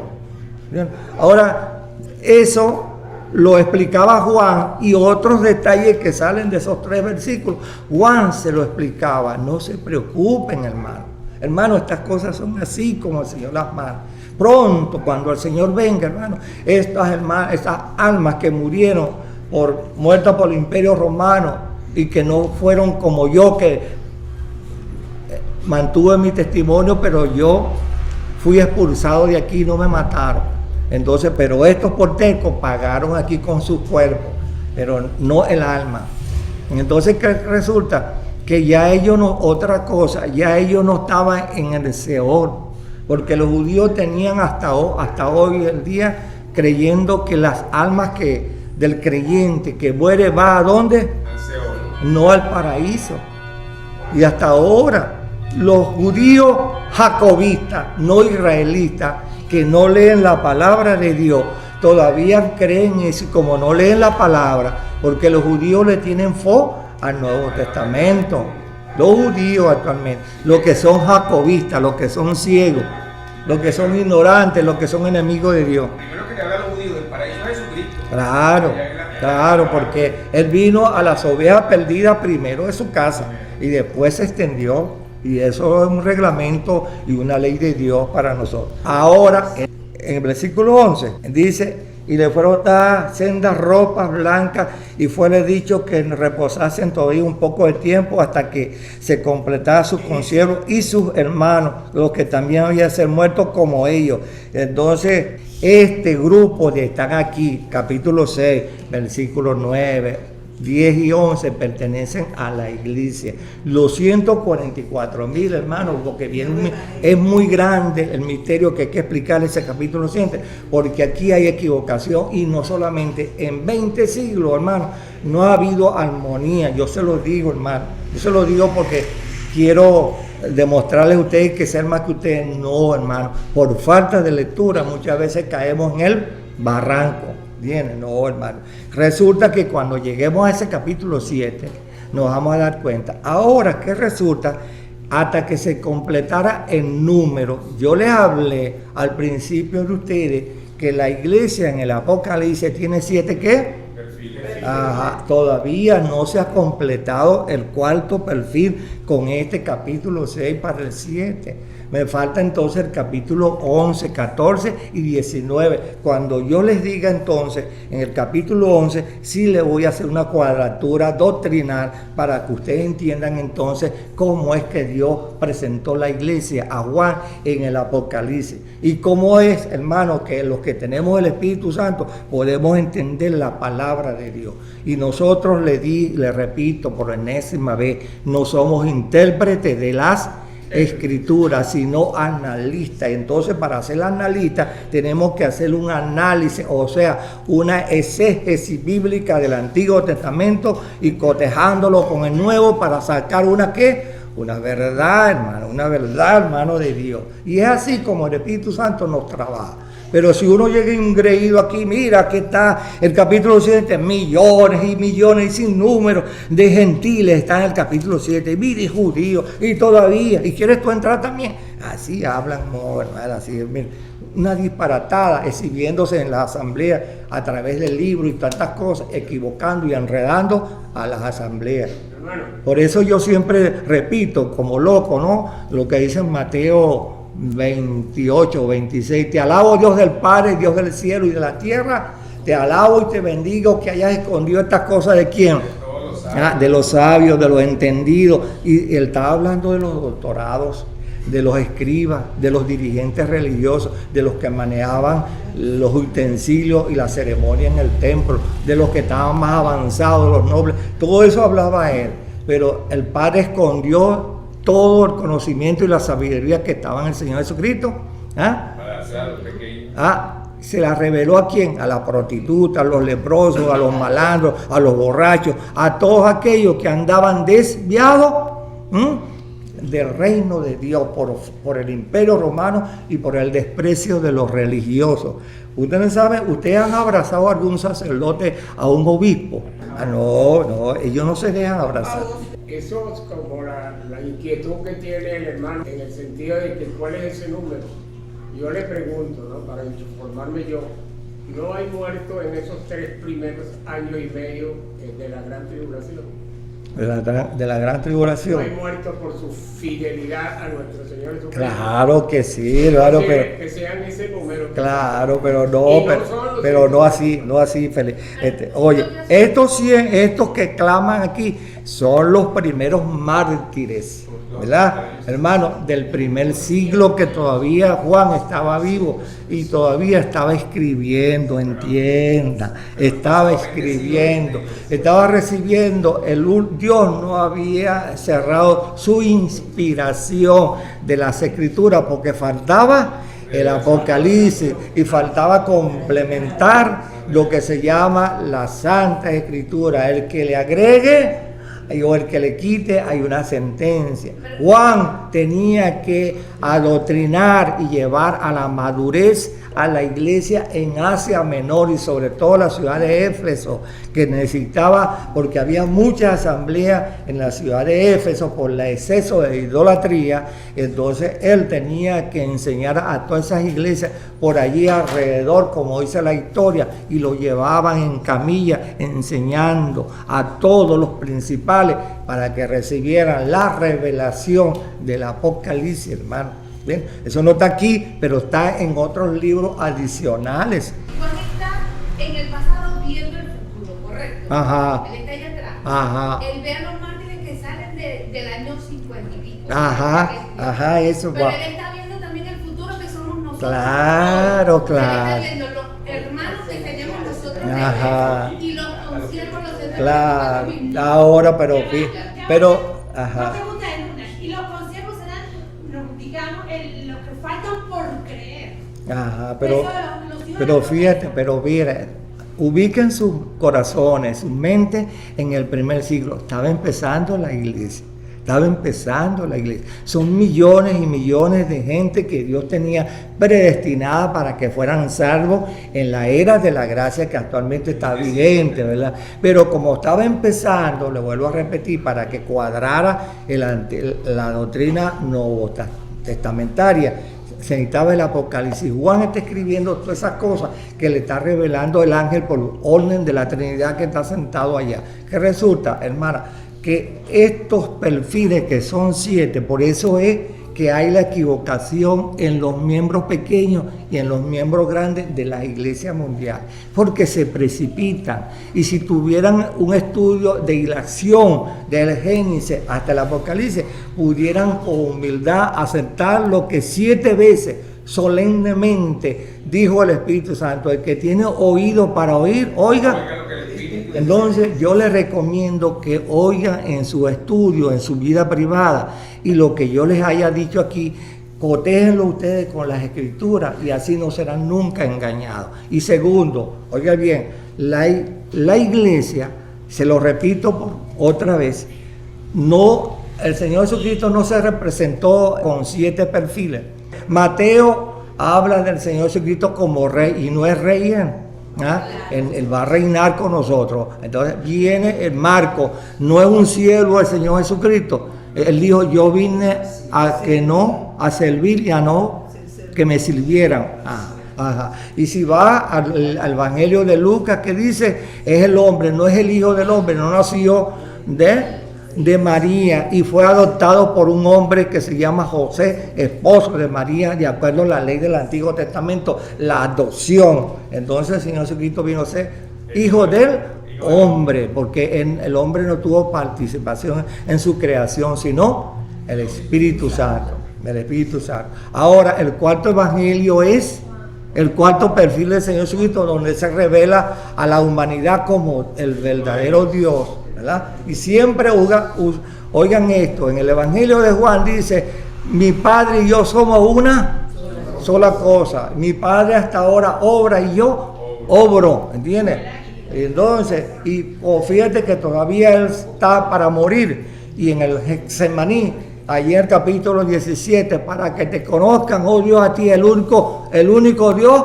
Bien. Ahora, eso lo explicaba Juan, y otros detalles que salen de esos 3 versículos, Juan se lo explicaba. No se preocupen, hermano. Hermano, estas cosas son así como el Señor las manda. Pronto, cuando el Señor venga, hermano, estas almas que murieron muertas por el Imperio Romano y que no fueron como yo, que mantuve mi testimonio, pero yo fui expulsado de aquí y no me mataron. Entonces, pero estos portecos pagaron aquí con sus cuerpos, pero no el alma. Entonces, ¿qué resulta? Que ya ellos no, otra cosa, ya ellos no estaban en el Seol, porque los judíos tenían hasta hoy el día creyendo que las almas del creyente que muere va ¿a dónde? Al Seol. No al paraíso. Y hasta ahora, los judíos jacobitas, no israelitas, que no leen la palabra de Dios, todavía creen eso, como no leen la palabra, porque los judíos le tienen fe al Nuevo Testamento. Los judíos actualmente, los que son jacobistas, los que son ciegos, los que son ignorantes, los que son enemigos de Dios. Primero que le habla a los judíos del paraíso de Jesucristo. Claro, porque Él vino a las ovejas perdidas primero de su casa y después se extendió. Y eso es un reglamento y una ley de Dios para nosotros. Ahora, en el versículo 11, dice, y le fueron dadas sendas ropas blancas, y fuele dicho que reposasen todavía un poco de tiempo hasta que se completara sus consiervos y sus hermanos, los que también habían de ser muertos como ellos. Entonces, este grupo de están aquí, capítulo 6, versículos 9, 10 y 11 pertenecen a la iglesia. Los 144,000 hermanos, porque es muy grande el misterio que hay que explicar ese capítulo 7, porque aquí hay equivocación, y no solamente en 20 siglos, hermano, no ha habido armonía. Yo se lo digo, hermano, yo se lo digo porque quiero demostrarles a ustedes que ser más que ustedes. No, hermano, por falta de lectura muchas veces caemos en el barranco. Viene, no, hermano. Resulta que cuando lleguemos a ese capítulo 7, nos vamos a dar cuenta. Ahora, ¿qué resulta? Hasta que se completara el número. Yo les hablé al principio de ustedes que la iglesia en el Apocalipsis tiene 7, ¿qué? Ajá, todavía no se ha completado el 4º perfil con este capítulo 6 para el 7. Me falta entonces el capítulo 11, 14 y 19. Cuando yo les diga entonces, en el capítulo 11, sí le voy a hacer una cuadratura doctrinal para que ustedes entiendan entonces cómo es que Dios presentó la iglesia a Juan en el Apocalipsis. Y cómo es, hermano, que los que tenemos el Espíritu Santo podemos entender la palabra de Dios. Y nosotros le repito por enésima vez, no somos intérpretes de las Escritura, sino analista. Entonces, para ser analista tenemos que hacer un análisis, o sea, una exégesis bíblica del Antiguo Testamento y cotejándolo con el Nuevo para sacar una verdad, hermano, una verdad, hermano, de Dios. Y es así como el Espíritu Santo nos trabaja. Pero si uno llega ingreído aquí, mira que está el capítulo 7, millones y millones y sin número de gentiles están en el capítulo 7, mire, judíos, y todavía, ¿y quieres tú entrar también? Así hablan, no, ¿verdad? Así, mira, una disparatada, exhibiéndose en la asamblea a través del libro y tantas cosas, equivocando y enredando a las asambleas. Por eso yo siempre repito, como loco, ¿no? Lo que dice en Mateo 28, 26, te alabo Dios del Padre, Dios del cielo y de la tierra, te alabo y te bendigo que hayas escondido estas cosas ¿de quién? De los sabios, de los entendidos. Y él estaba hablando de los doctorados, de los escribas, de los dirigentes religiosos, de los que manejaban los utensilios y la ceremonia en el templo, de los que estaban más avanzados, los nobles, todo eso hablaba él, pero el Padre escondió todo el conocimiento y la sabiduría que estaba en el Señor Jesucristo. Se la reveló ¿a quién? A la prostituta, a los leprosos, a los malandros, a los borrachos, a todos aquellos que andaban desviados del reino de Dios por el imperio romano y por el desprecio de los religiosos. Ustedes saben, ustedes han abrazado a algún sacerdote, a un obispo. No, ellos no se dejan abrazar. Eso es como la inquietud que tiene el hermano en el sentido de que cuál es ese número. Yo le pregunto, ¿no? Para informarme yo, ¿no hay muerto en esos 3 primeros años y medio de la gran tribulación? De la gran tribulación. No hay muertos por su fidelidad a nuestro Señor Jesucristo. Claro que sí, claro, pero que sean ese número. Claro, pero no así, Felipe. Oye, estos que claman aquí son los primeros mártires, ¿verdad? Hermano, del primer siglo, que todavía Juan estaba vivo y todavía estaba escribiendo, entienda, estaba escribiendo, estaba recibiendo, Dios no había cerrado su inspiración de las escrituras porque faltaba el Apocalipsis y faltaba complementar lo que se llama la Santa Escritura. El que le agregue o el que le quite, hay una sentencia. Juan tenía que adoctrinar y llevar a la madurez a la iglesia en Asia Menor y sobre todo la ciudad de Éfeso, que necesitaba, porque había muchas asambleas en la ciudad de Éfeso por el exceso de idolatría. Entonces él tenía que enseñar a todas esas iglesias por allí alrededor, como dice la historia, y lo llevaban en camilla enseñando a todos los principales para que recibieran la revelación del Apocalipsis, hermano. Bien, eso no está aquí, pero está en otros libros adicionales. Juan está en el pasado viendo el futuro, ¿correcto? Ajá. Él está allá atrás. Ajá. Él ve a los mártires que salen del año 50 y pico. Ajá, eso pero va. él está viendo también el futuro que somos nosotros. Claro. Él está viendo los hermanos que tenemos nosotros. Ajá. Y los conciervos, los hermanos. Claro. Ahora, pero ajá. Y los consiervos serán, digamos, los que faltan por creer. Ajá, pero fíjate, mira, ubiquen sus corazones, sus mentes en el primer siglo. Estaba empezando la iglesia. Son millones y millones de gente que Dios tenía predestinada para que fueran salvos en la era de la gracia que actualmente está vigente, ¿verdad? Pero como estaba empezando, le vuelvo a repetir, para que cuadrara la doctrina novotestamentaria, se necesitaba el Apocalipsis. Juan está escribiendo todas esas cosas que le está revelando el ángel por orden de la Trinidad que está sentado allá. ¿Qué resulta, hermana? Que estos perfiles, que son 7, por eso es que hay la equivocación en los miembros pequeños y en los miembros grandes de la iglesia mundial, porque se precipitan. Y si tuvieran un estudio de hilación del Génesis hasta el Apocalipsis, pudieran con humildad aceptar lo que 7 veces solemnemente dijo el Espíritu Santo: el que tiene oído para oír, oiga. Entonces yo les recomiendo que oigan en su estudio, en su vida privada, y lo que yo les haya dicho aquí, cotéjenlo ustedes con las escrituras y así no serán nunca engañados. Y segundo, oigan bien, la iglesia, se lo repito otra vez, el Señor Jesucristo no se representó con 7 perfiles. Mateo habla del Señor Jesucristo como rey y no es rey él. Él va a reinar con nosotros. Entonces viene el marco, no es un siervo del Señor Jesucristo. Él dijo, yo vine a servir y a no que me sirvieran. Y si va al Evangelio de Lucas, que dice, es el hombre, no es el hijo del hombre, no nació de María y fue adoptado por un hombre que se llama José, esposo de María, de acuerdo a la ley del Antiguo Testamento, la adopción. Entonces el Señor Jesucristo vino a ser hijo del hombre, porque el hombre no tuvo participación en su creación, sino el Espíritu Santo. El Espíritu Santo. Ahora, el cuarto evangelio es el cuarto perfil del Señor Jesucristo, donde se revela a la humanidad como el verdadero Dios, ¿verdad? Y siempre oigan esto, en el Evangelio de Juan dice, mi Padre y yo somos una sola cosa. Mi Padre hasta ahora obra y yo obro, ¿entiendes? Entonces, fíjate que todavía Él está para morir. Y en el Getsemaní, ayer capítulo 17, para que te conozcan, oh Dios, a ti el único Dios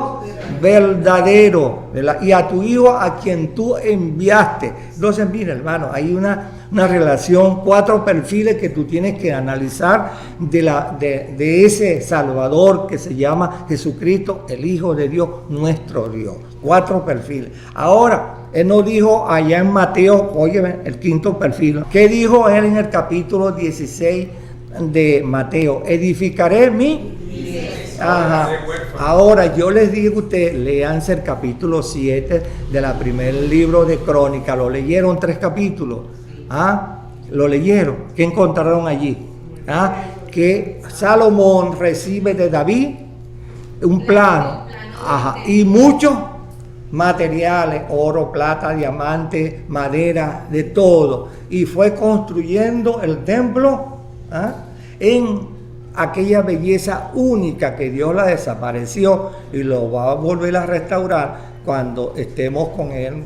verdadero, ¿verdad? Y a tu Hijo a quien tú enviaste. Entonces, mira, hermano, hay una relación, 4 perfiles que tú tienes que analizar de ese Salvador que se llama Jesucristo, el Hijo de Dios, nuestro Dios. 4 perfiles. Ahora, Él nos dijo allá en Mateo, oye, el quinto perfil. ¿Qué dijo Él en el capítulo 16 de Mateo? Edificaré mi iglesia. Ahora, yo les digo a ustedes, léanse el capítulo 7 de la primer libro de Crónica. ¿Lo leyeron 3 capítulos? ¿Lo leyeron? ¿Qué encontraron allí? Que Salomón recibe de David un plano. Y muchos materiales, oro, plata, diamante, madera, de todo. Y fue construyendo el templo en aquella belleza única que Dios la desapareció y lo va a volver a restaurar cuando estemos con Él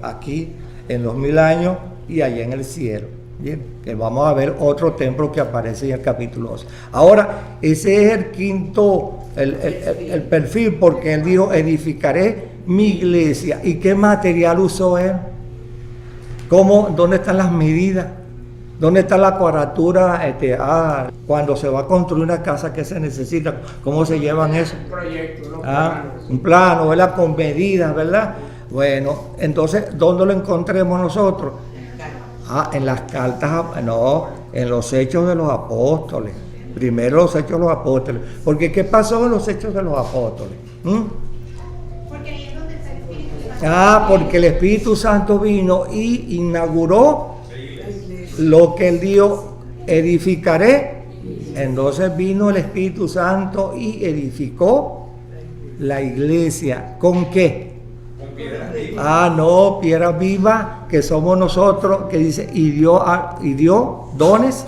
aquí en los 1000 años y allá en el cielo. Bien, que vamos a ver otro templo que aparece en el capítulo 12. Ahora, ese es el quinto, el perfil, porque Él dijo, edificaré mi iglesia. ¿Y qué material usó Él? ¿Dónde están las medidas? ¿Dónde está la cuadratura? Cuando se va a construir una casa, ¿qué se necesita? ¿Cómo se llevan eso? Un proyecto, un plano, ¿verdad? Con medidas, ¿verdad? Bueno, entonces, ¿dónde lo encontremos nosotros? En las cartas, no, en los Hechos de los Apóstoles. Primero los Hechos de los Apóstoles. Porque ¿qué pasó en los Hechos de los Apóstoles? Porque ahí es donde está el Espíritu Santo. Porque el Espíritu Santo vino y inauguró lo que Él dijo, edificaré. Entonces vino el Espíritu Santo y edificó la iglesia. ¿Con qué? Con piedras vivas. No, piedras vivas, que somos nosotros, que dice, y dio dones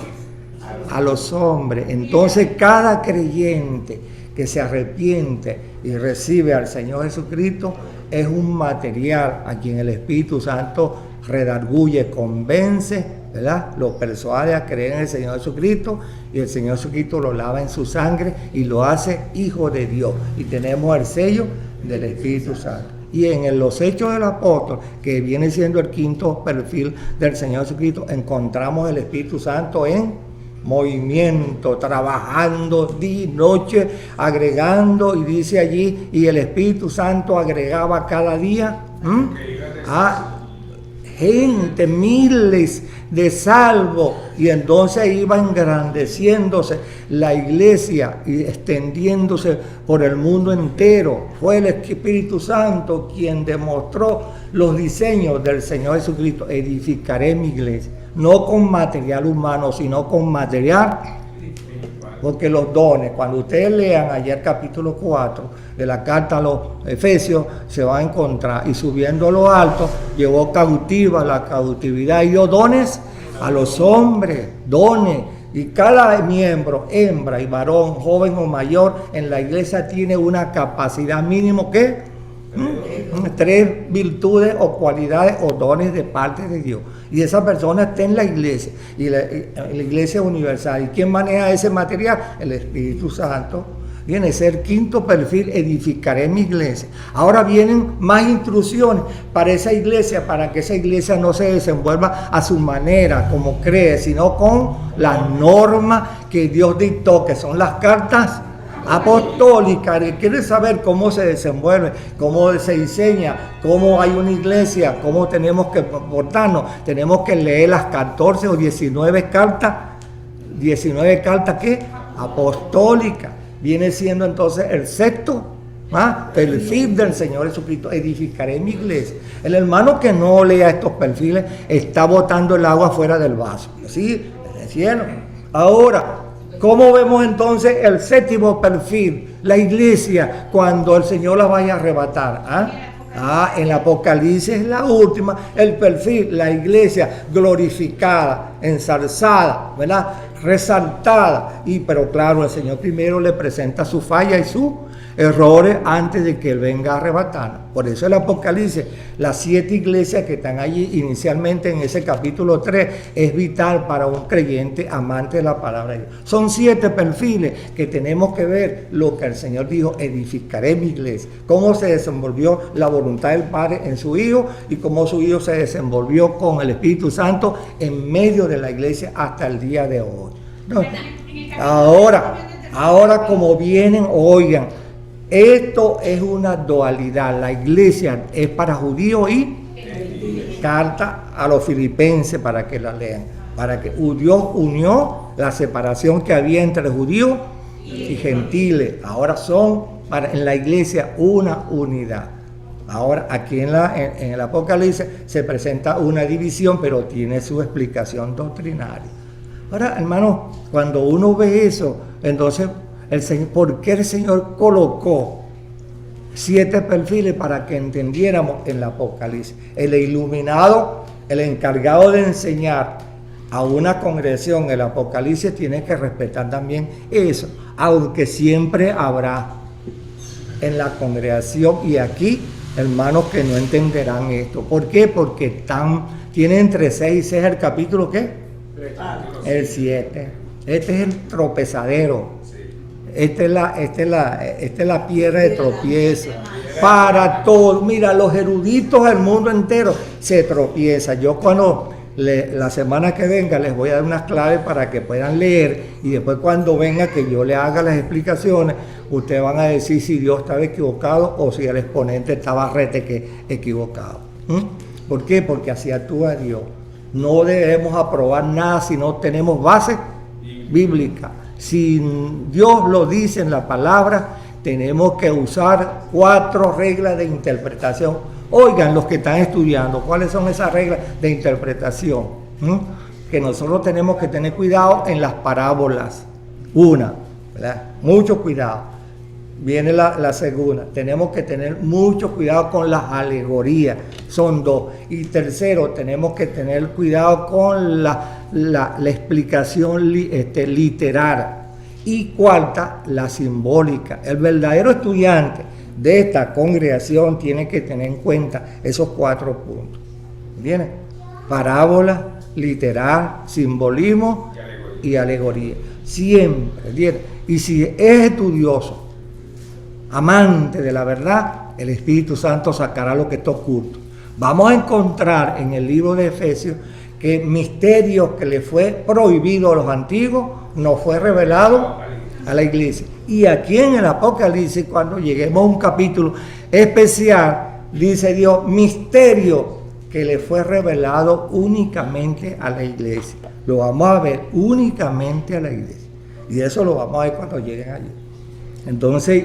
a los hombres. Entonces cada creyente que se arrepiente y recibe al Señor Jesucristo es un material a quien el Espíritu Santo redarguye, convence, ¿verdad? Lo persuade a creer en el Señor Jesucristo, y el Señor Jesucristo lo lava en su sangre y lo hace hijo de Dios. Y tenemos el sello del Espíritu Santo. Y en los Hechos del Apóstol, que viene siendo el quinto perfil del Señor Jesucristo, encontramos el Espíritu Santo en movimiento, trabajando día y noche, agregando, y dice allí, y el Espíritu Santo agregaba cada día gente, miles de salvos, y entonces iba engrandeciéndose la iglesia y extendiéndose por el mundo entero. Fue el Espíritu Santo quien demostró los diseños del Señor Jesucristo. Edificaré mi iglesia, no con material humano, sino con material, porque los dones, cuando ustedes lean ayer capítulo 4 de la carta a los Efesios, se va a encontrar, y subiendo a lo alto, llevó cautiva la cautividad y dio dones a los hombres, dones, y cada miembro, hembra y varón, joven o mayor, en la iglesia tiene una capacidad mínimo que 3 virtudes o cualidades o dones de parte de Dios, y esa persona está en la iglesia, y la iglesia universal. ¿Y quién maneja ese material? El Espíritu Santo. Viene a ser quinto perfil, edificaré mi iglesia. Ahora vienen más instrucciones para esa iglesia, para que esa iglesia no se desenvuelva a su manera, como cree, sino con las normas que Dios dictó, que son las cartas apostólicas. Quiere saber cómo se desenvuelve, cómo se diseña, cómo hay una iglesia, cómo tenemos que comportarnos. Tenemos que leer las 14 o 19 cartas. 19 cartas ¿qué? Apostólicas. Viene siendo entonces el sexto perfil del Señor Jesucristo. Edificaré mi iglesia. El hermano que no lea estos perfiles está botando el agua fuera del vaso. ¿Sí? ¿Entienden? Ahora, ¿cómo vemos entonces el séptimo perfil? La iglesia cuando el Señor la vaya a arrebatar. En el Apocalipsis es la última, el perfil, la iglesia glorificada, ensalzada, ¿verdad? Resaltada. Pero claro, el Señor primero le presenta su falla y sus errores antes de que Él venga a arrebatar. Por eso el Apocalipsis, las 7 iglesias que están allí inicialmente en ese capítulo 3, es vital para un creyente amante de la palabra de Dios. Son 7 perfiles que tenemos que ver lo que el Señor dijo: edificaré mi iglesia. Cómo se desenvolvió la voluntad del Padre en su Hijo y cómo su Hijo se desenvolvió con el Espíritu Santo en medio de la iglesia hasta el día de hoy. ¿No? Ahora como vienen, oigan, esto es una dualidad. La iglesia es para judíos y carta a los filipenses para que la lean. Para que Dios unió la separación que había entre judíos y gentiles. Ahora son en la iglesia una unidad. Ahora aquí en el Apocalipsis se presenta una división, pero tiene su explicación doctrinaria. Ahora, hermano, cuando uno ve eso, entonces ¿por qué el Señor colocó 7 perfiles para que entendiéramos en el Apocalipsis? El iluminado, el encargado de enseñar a una congregación el Apocalipsis, tiene que respetar también eso, aunque siempre habrá en la congregación y aquí hermanos que no entenderán esto. ¿Por qué? Porque tiene entre 6 y 6 el capítulo ¿qué? El 7. Este es el tropezadero. Esta es la piedra de tropiezo para todos. Mira, los eruditos del mundo entero se tropiezan. Yo la semana que venga les voy a dar unas claves para que puedan leer, y después cuando venga que yo le haga las explicaciones, ustedes van a decir si Dios estaba equivocado o si el exponente estaba equivocado. ¿Por qué? Porque así actúa Dios. No debemos aprobar nada si no tenemos base bíblica. Si Dios lo dice en la palabra, tenemos que usar 4 reglas de interpretación. Oigan, los que están estudiando, ¿cuáles son esas reglas de interpretación? Que nosotros tenemos que tener cuidado en las parábolas. Una, ¿verdad? Mucho cuidado. Viene la segunda. Tenemos que tener mucho cuidado con las alegorías. Son 2. Y tercero, tenemos que tener cuidado con la explicación literal. Y cuarta, la simbólica. El verdadero estudiante de esta congregación tiene que tener en cuenta esos 4 puntos. ¿Viene? Parábola, literal, simbolismo y alegoría. Siempre. ¿Viene? Y si es estudioso, amante de la verdad, el Espíritu Santo sacará lo que está oculto. Vamos a encontrar en el libro de Efesios que misterios que le fue prohibido a los antiguos no fue revelado a la iglesia. Y aquí en el Apocalipsis, cuando lleguemos a un capítulo especial, dice Dios, misterio que le fue revelado únicamente a la iglesia. Lo vamos a ver únicamente a la iglesia. Y eso lo vamos a ver cuando lleguen allí. Entonces,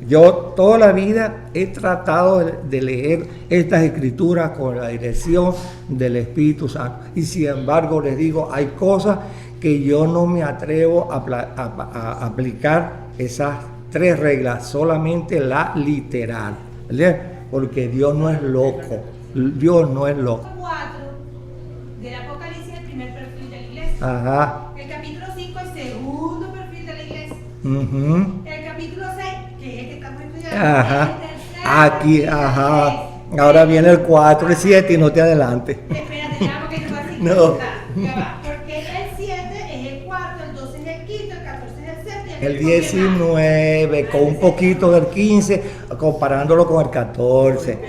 yo toda la vida he tratado de leer estas escrituras con la dirección del Espíritu Santo. Y sin embargo, les digo, hay cosas que yo no me atrevo a aplicar esas 3 reglas, solamente la literal. ¿Verdad? Porque Dios no es loco. Dios no es loco. 4 del Apocalipsis, el primer perfil de la iglesia. Ajá. El capítulo 5, el segundo perfil de la iglesia. El capítulo 6, que es el que estamos estudiando. Ajá. El tercer Aquí, ajá. Ahora viene el 4 y 7 y no te adelantes. Espérate, ya, porque no va No. Ya va. Porque el 7 es el cuarto, el 12 es el quinto, el 14 es el séptimo, el 19, con un poquito del 15, comparándolo con el 14. El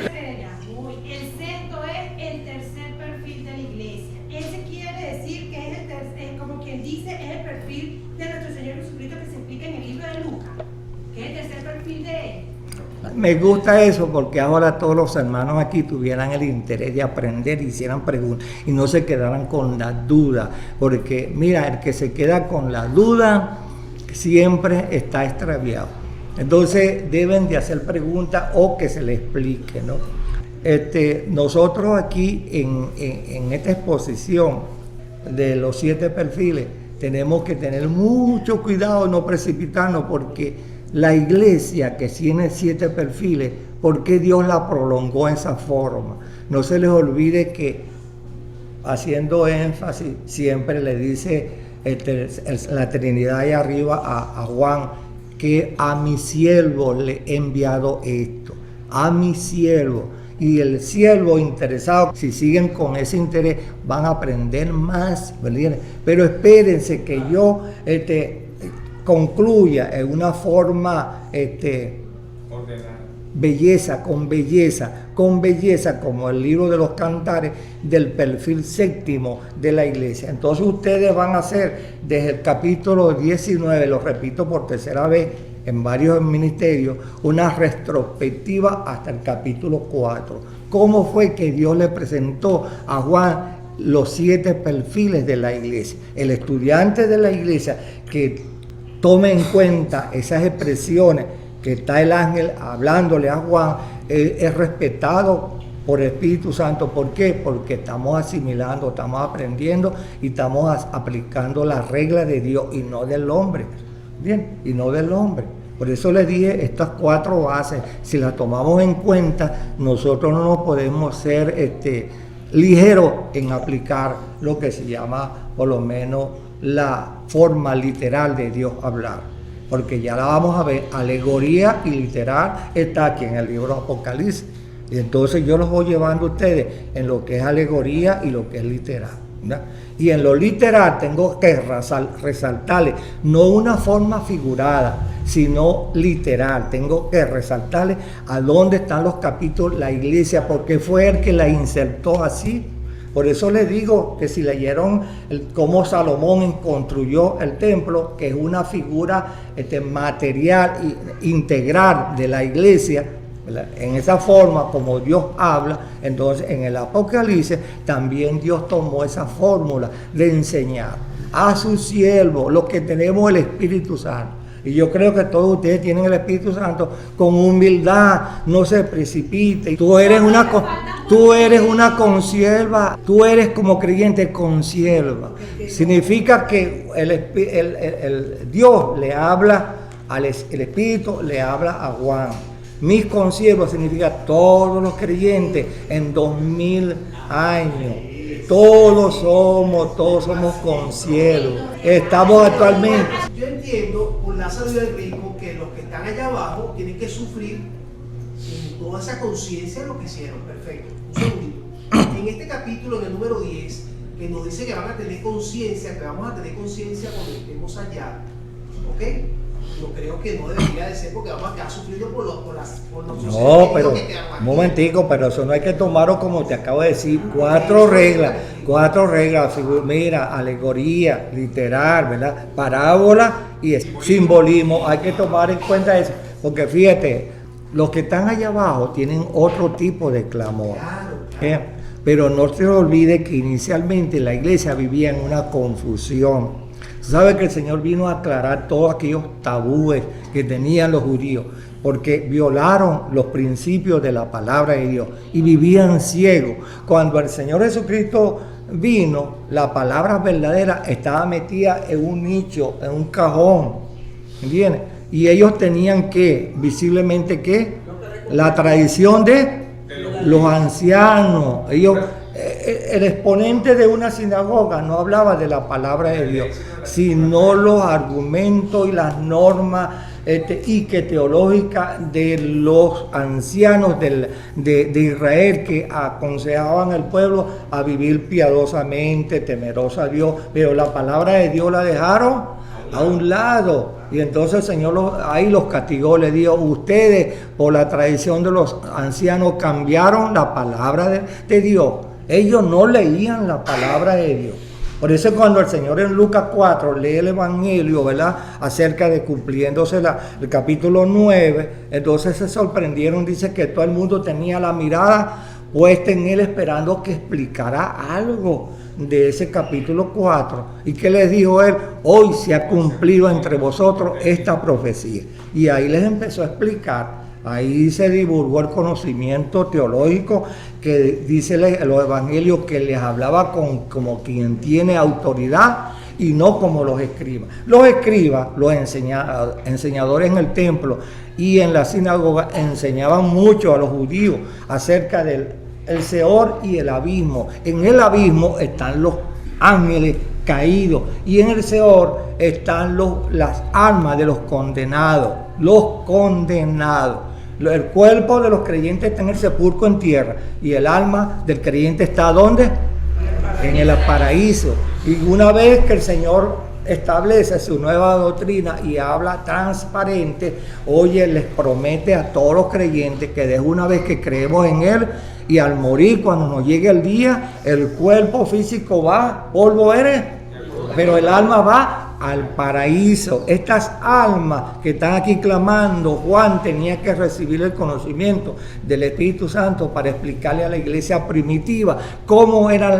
sexto es el tercer perfil de la iglesia. Ese quiere decir que es el tercer, como quien dice, es el perfil de nuestro Señor Jesucristo que se explica en el libro de Lucas, que es el tercer perfil de él. Me gusta eso porque ahora todos los hermanos aquí tuvieran el interés de aprender, hicieran preguntas y no se quedaran con la duda, porque mira, el que se queda con la duda siempre está extraviado. Entonces deben de hacer preguntas o que se les explique, ¿no? Nosotros aquí en esta exposición de los 7 perfiles tenemos que tener mucho cuidado, no precipitarnos, porque la iglesia que tiene 7 perfiles, ¿por qué Dios la prolongó de esa forma? No se les olvide que, haciendo énfasis, siempre le dice la Trinidad ahí arriba a Juan, que a mi siervo le he enviado esto, a mi siervo. Y el siervo interesado, si siguen con ese interés, van a aprender más, ¿verdad? Pero espérense que yo concluya en una forma con belleza, como el libro de los Cantares, del perfil séptimo de la iglesia. Entonces ustedes van a hacer desde el capítulo 19, lo repito por tercera vez en varios ministerios, una retrospectiva hasta el capítulo 4. ¿Cómo fue que Dios le presentó a Juan los 7 perfiles de la iglesia? El estudiante de la iglesia que tome en cuenta esas expresiones que está el ángel hablándole a Juan, es respetado por el Espíritu Santo. ¿Por qué? Porque estamos asimilando, estamos aprendiendo y estamos aplicando las reglas de Dios y no del hombre. Bien, y no del hombre. Por eso les dije estas 4 bases, si las tomamos en cuenta, nosotros no nos podemos ser ligeros en aplicar lo que se llama, por lo menos, la forma literal de Dios hablar, porque ya la vamos a ver, alegoría y literal está aquí en el libro de Apocalipsis, y entonces yo los voy llevando a ustedes en lo que es alegoría y lo que es literal, ¿verdad? Y en lo literal tengo que resaltarle, no una forma figurada, sino literal, tengo que resaltarle a dónde están los capítulos, la iglesia, porque fue el que la insertó así. Por eso les digo que si leyeron cómo Salomón construyó el templo, que es una figura material e integral de la iglesia, ¿verdad? En esa forma como Dios habla, entonces en el Apocalipsis también Dios tomó esa fórmula de enseñar a sus siervos, los que tenemos el Espíritu Santo. Y yo creo que todos ustedes tienen el Espíritu Santo, con humildad, no se precipite. Tú eres una consierva, tú eres como creyente consierva. Significa que el Dios le habla, el Espíritu le habla a Juan. Mis consiervos significa todos los creyentes en 2000 años. Todos somos consiervos. Estamos actualmente. Yo entiendo por la sabiduría del rico que los que están allá abajo tienen que sufrir en toda esa conciencia de lo que hicieron. Perfecto. Un segundito. En este capítulo, en el número 10, que nos dice que van a tener conciencia, que vamos a tener conciencia cuando estemos allá. ¿Ok? Yo creo que no debería de ser porque vamos a quedar sufriendo por los no, pero un momentico, pero eso no hay que tomarlo como te acabo de decir, 4 reglas, mira, alegoría, literal, ¿verdad? Parábola y simbolismo, hay que tomar en cuenta eso, porque fíjate, los que están allá abajo tienen otro tipo de clamor, pero no se olvide que inicialmente la iglesia vivía en una confusión. Sabe que el Señor vino a aclarar todos aquellos tabúes que tenían los judíos, porque violaron los principios de la palabra de Dios y vivían ciegos. Cuando el Señor Jesucristo vino, la palabra verdadera estaba metida en un nicho, en un cajón, ¿entiendes? Y ellos tenían que, visiblemente, ¿qué? La tradición de los ancianos. Ellos... El exponente de una sinagoga no hablaba de la palabra de Dios, sino los argumentos y las normas teológicas de los ancianos de Israel, que aconsejaban al pueblo a vivir piadosamente, temeroso a Dios, pero la palabra de Dios la dejaron a un lado. Y entonces el Señor ahí los castigó, le dijo, ustedes por la tradición de los ancianos cambiaron la palabra de Dios. Ellos no leían la palabra de Dios. Por eso cuando el Señor en Lucas 4 lee el Evangelio, ¿verdad?, acerca de cumpliéndose el capítulo 9, entonces se sorprendieron, dice que todo el mundo tenía la mirada puesta en Él esperando que explicara algo de ese capítulo 4. ¿Y qué les dijo Él? Hoy se ha cumplido entre vosotros esta profecía. Y ahí les empezó a explicar. Ahí se divulgó el conocimiento teológico que dice los evangelios, que les hablaba como quien tiene autoridad y no como los escribas. Los escribas, los enseñadores en el templo y en la sinagoga, enseñaban mucho a los judíos acerca del Seol y el abismo. En el abismo están los ángeles caídos y en el Seol están las almas de los condenados. Los condenados. El cuerpo de los creyentes está en el sepulcro, en tierra, y el alma del creyente está ¿dónde? En el paraíso. Y una vez que el Señor establece su nueva doctrina y habla transparente, oye, les promete a todos los creyentes que de una vez que creemos en Él, y al morir, cuando nos llegue el día, el cuerpo físico va, polvo eres, pero el alma va al paraíso. Estas almas que están aquí clamando, Juan tenía que recibir el conocimiento del Espíritu Santo para explicarle a la iglesia primitiva cómo era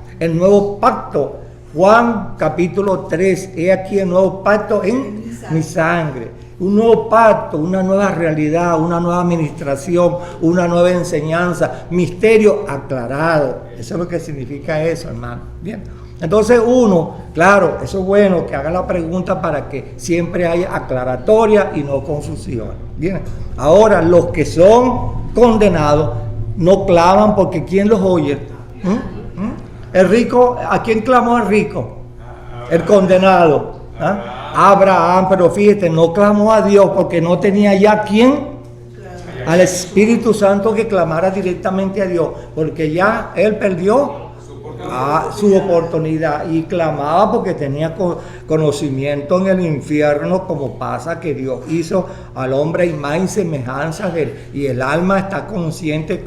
el nuevo pacto. Juan capítulo 3, he aquí el nuevo pacto en mi sangre. Un nuevo pacto, una nueva realidad, una nueva administración, una nueva enseñanza, misterio aclarado. Eso es lo que significa eso, hermano. Bien. Entonces claro, eso es bueno que haga la pregunta para que siempre haya aclaratoria y no confusión. Bien. Ahora, los que son condenados no claman porque ¿quién los oye? El rico, ¿a quién clamó el rico? El condenado. Abraham, pero fíjate, no clamó a Dios porque no tenía ya quién, al Espíritu Santo que clamara directamente a Dios, porque ya él perdió su oportunidad y clamaba porque tenía conocimiento en el infierno, como pasa que Dios hizo al hombre a imagen y semejanza de él, y el alma está consciente.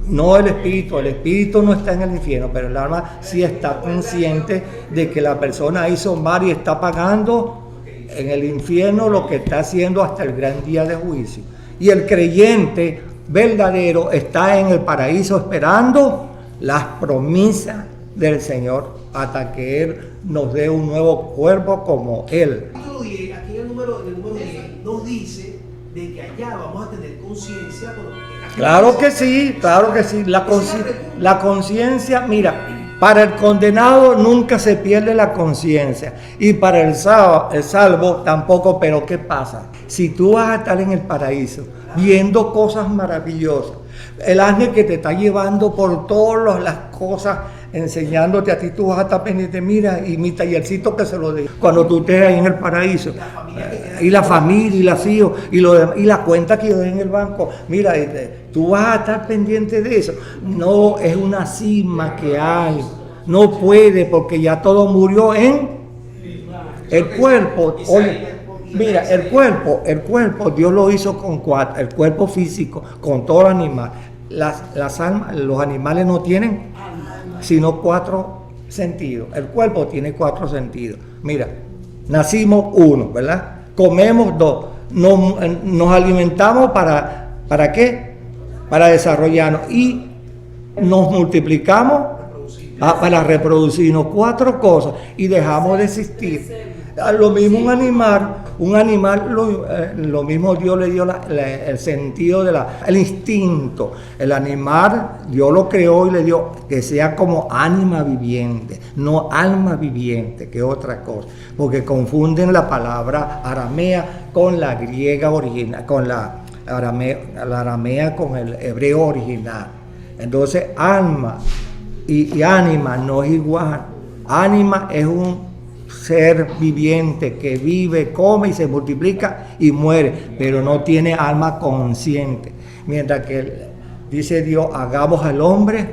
No el espíritu no está en el infierno, pero el alma sí está consciente de que la persona hizo mal y está pagando en el infierno lo que está haciendo hasta el gran día de juicio. Y el creyente verdadero está en el paraíso esperando las promesas del Señor hasta que Él nos dé un nuevo cuerpo como Él. Aquí en el número 10 nos dice de que allá vamos a tener conciencia. Claro que sí. La conciencia, mira, para el condenado nunca se pierde la conciencia y para el salvo tampoco, pero ¿qué pasa? Si tú vas a estar en el paraíso viendo cosas maravillosas, el ángel que te está llevando por todas las cosas, enseñándote a ti, tú vas a estar pendiente, mira, y mi tallercito que se lo dé cuando tú estés ahí en el paraíso, y la familia, y las hijos, y la cuenta que yo dé en el banco, mira, tú vas a estar pendiente de eso. No, es una cisma que hay, no puede, porque ya todo murió en el cuerpo. Oye, mira, el cuerpo Dios lo hizo con 4, el cuerpo físico, con todo el animal. Las almas, los animales no tienen sino 4 sentidos. El cuerpo tiene 4 sentidos. Mira, nacimos 1, ¿verdad? Comemos 2. Nos alimentamos ¿para qué? Para desarrollarnos. Y nos multiplicamos para reproducirnos. 4 cosas. Y dejamos de existir. Lo mismo un animal, lo mismo Dios le dio el sentido el instinto. El animal Dios lo creó y le dio que sea como ánima viviente, no alma viviente, que es otra cosa, porque confunden la palabra aramea con la griega original, con la aramea con el hebreo original. Entonces alma y ánima no es igual. Ánima es un ser viviente que vive, come y se multiplica y muere, pero no tiene alma consciente. Mientras que dice Dios, hagamos al hombre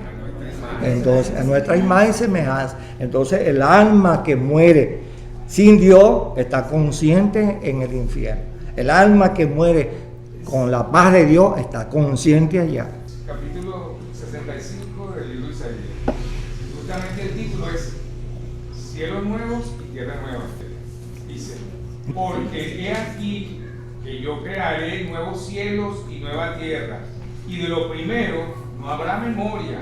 entonces a nuestra imagen y semejanza. Entonces el alma que muere sin Dios está consciente en el infierno. El alma que muere con la paz de Dios está consciente allá. Capítulo 65 del libro de Isaías. Justamente el título es Cielos nuevos y tierra nueva. Dice, porque he aquí que yo crearé nuevos cielos y nueva tierra, y de lo primero no habrá memoria,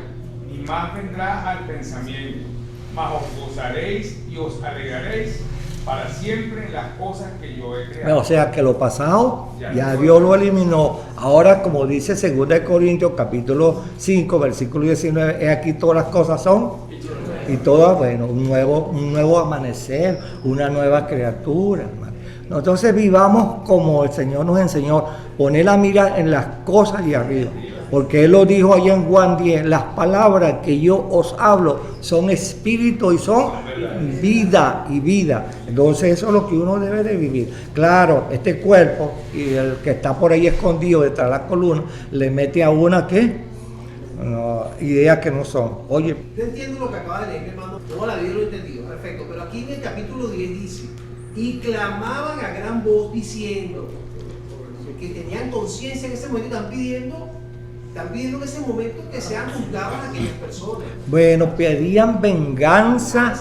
ni más vendrá al pensamiento, mas os gozaréis y os alegraréis para siempre en las cosas que yo he creado. O sea que lo pasado ya Dios lo eliminó. Ahora, como dice 2 Corintios capítulo 5 versículo 19, he aquí todas las cosas son y todas, bueno, un nuevo amanecer, una nueva criatura, hermano. Entonces vivamos como el Señor nos enseñó, poner la mira en las cosas de arriba. Porque Él lo dijo allá en Juan 10, las palabras que yo os hablo son espíritu y son vida y vida. Entonces eso es lo que uno debe de vivir. Claro, este cuerpo y el que está por ahí escondido detrás de la columna, le mete a una ideas que no son. Oye. Yo entiendo lo que acaba de leer, hermano. Yo la vida lo he entendido, perfecto. Pero aquí en el capítulo 10 dice, y clamaban a gran voz diciendo, que tenían conciencia en ese momento, están pidiendo en ese momento que sean juzgadas a aquellas personas. Bueno, pedían venganza,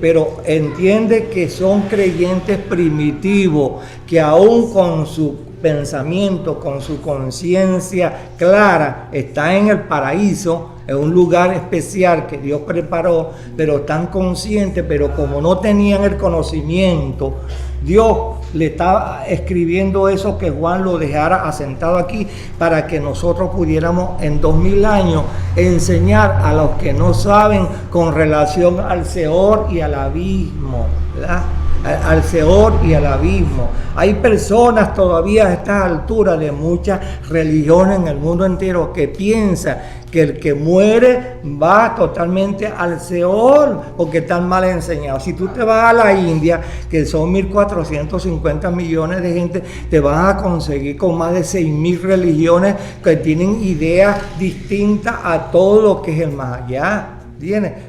pero entiende que son creyentes primitivos, que aún con su pensamiento, con su conciencia clara, está en el paraíso, en un lugar especial que Dios preparó, pero están conscientes, pero como no tenían el conocimiento, Dios le estaba escribiendo eso, que Juan lo dejara asentado aquí para que nosotros pudiéramos en 2000 años enseñar a los que no saben con relación al Seol y al abismo, ¿verdad? Al Seol y al abismo. Hay personas todavía a estas alturas de muchas religiones en el mundo entero que piensan que el que muere va totalmente al Seol porque están mal enseñados. Si tú te vas a la India, que son 1.450 millones de gente, te vas a conseguir con más de 6.000 religiones que tienen ideas distintas a todo lo que es el más allá.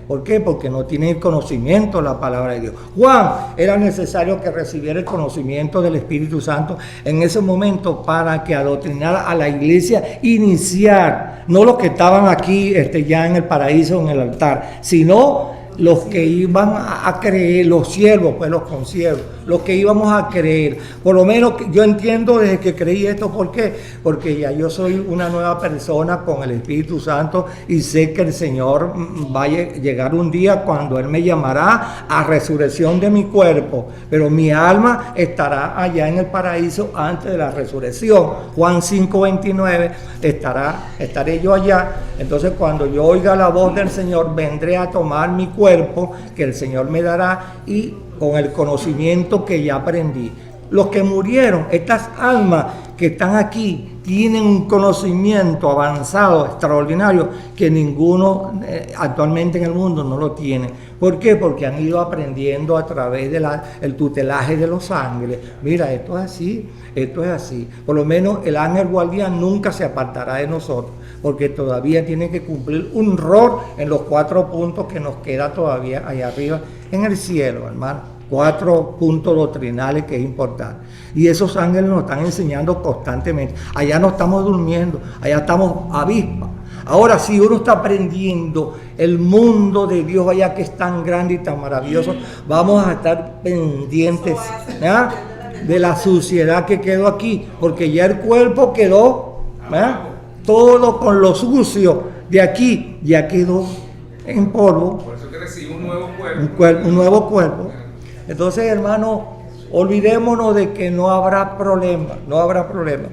¿Por qué? Porque no tienen el conocimiento de la palabra de Dios. Juan era necesario que recibiera el conocimiento del Espíritu Santo en ese momento para que adoctrinara a la iglesia iniciar, no los que estaban aquí ya en el paraíso, en el altar, sino los que iban a creer, los siervos, pues los consiervos, los que íbamos a creer. Por lo menos yo entiendo desde que creí esto. ¿Por qué? Porque ya yo soy una nueva persona con el Espíritu Santo y sé que el Señor va a llegar un día cuando Él me llamará a resurrección de mi cuerpo, pero mi alma estará allá en el paraíso antes de la resurrección. Juan 5:29, estaré yo allá. Entonces cuando yo oiga la voz del Señor, vendré a tomar mi cuerpo que el Señor me dará y con el conocimiento que ya aprendí. Los que murieron, estas almas que están aquí, tienen un conocimiento avanzado, extraordinario, que ninguno actualmente en el mundo no lo tiene. ¿Por qué? Porque han ido aprendiendo a través del tutelaje de los ángeles. Mira, esto es así, esto es así. Por lo menos el ángel guardián nunca se apartará de nosotros, porque todavía tiene que cumplir un rol en los 4 puntos que nos queda todavía allá arriba en el cielo, hermano. 4 puntos doctrinales que es importante. Y esos ángeles nos están enseñando constantemente. Allá no estamos durmiendo, allá estamos avispas. Ahora, si uno está aprendiendo el mundo de Dios allá, que es tan grande y tan maravilloso, vamos a estar pendientes de la suciedad que quedó aquí, porque ya el cuerpo quedó todo con lo sucio de aquí, ya quedó en polvo. Por eso que recibe un nuevo cuerpo. Un nuevo cuerpo. Entonces, hermano, olvidémonos de que no habrá problema, no habrá problema.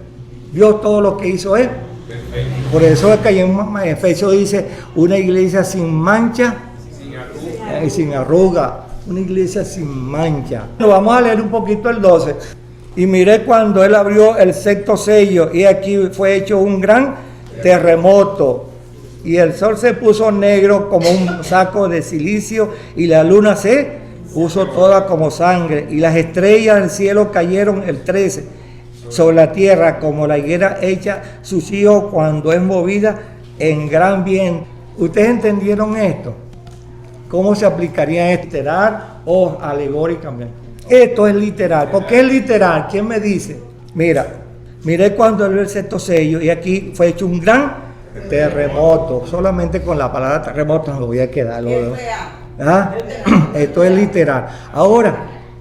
Dios todo lo que hizo es. Por eso es que ahí en Efesios dice, una iglesia sin mancha y sin arruga, una iglesia sin mancha. Vamos a leer un poquito el 12. Y miré cuando Él abrió el 6º sello, y aquí fue hecho un gran terremoto, y el sol se puso negro como un saco de silicio, y la luna se puso toda como sangre, y las estrellas del cielo cayeron el 13 sobre la tierra, como la higuera echa sus hijos cuando es movida en gran viento. ¿Ustedes entendieron esto? ¿Cómo se aplicaría literal o alegóricamente? Esto es literal. ¿Por qué es literal? ¿Quién me dice? Miré cuando abrió el sexto sello y aquí fue hecho un gran terremoto. Solamente con la palabra terremoto no voy a quedar. ¿Ah? Esto es literal. Ahora,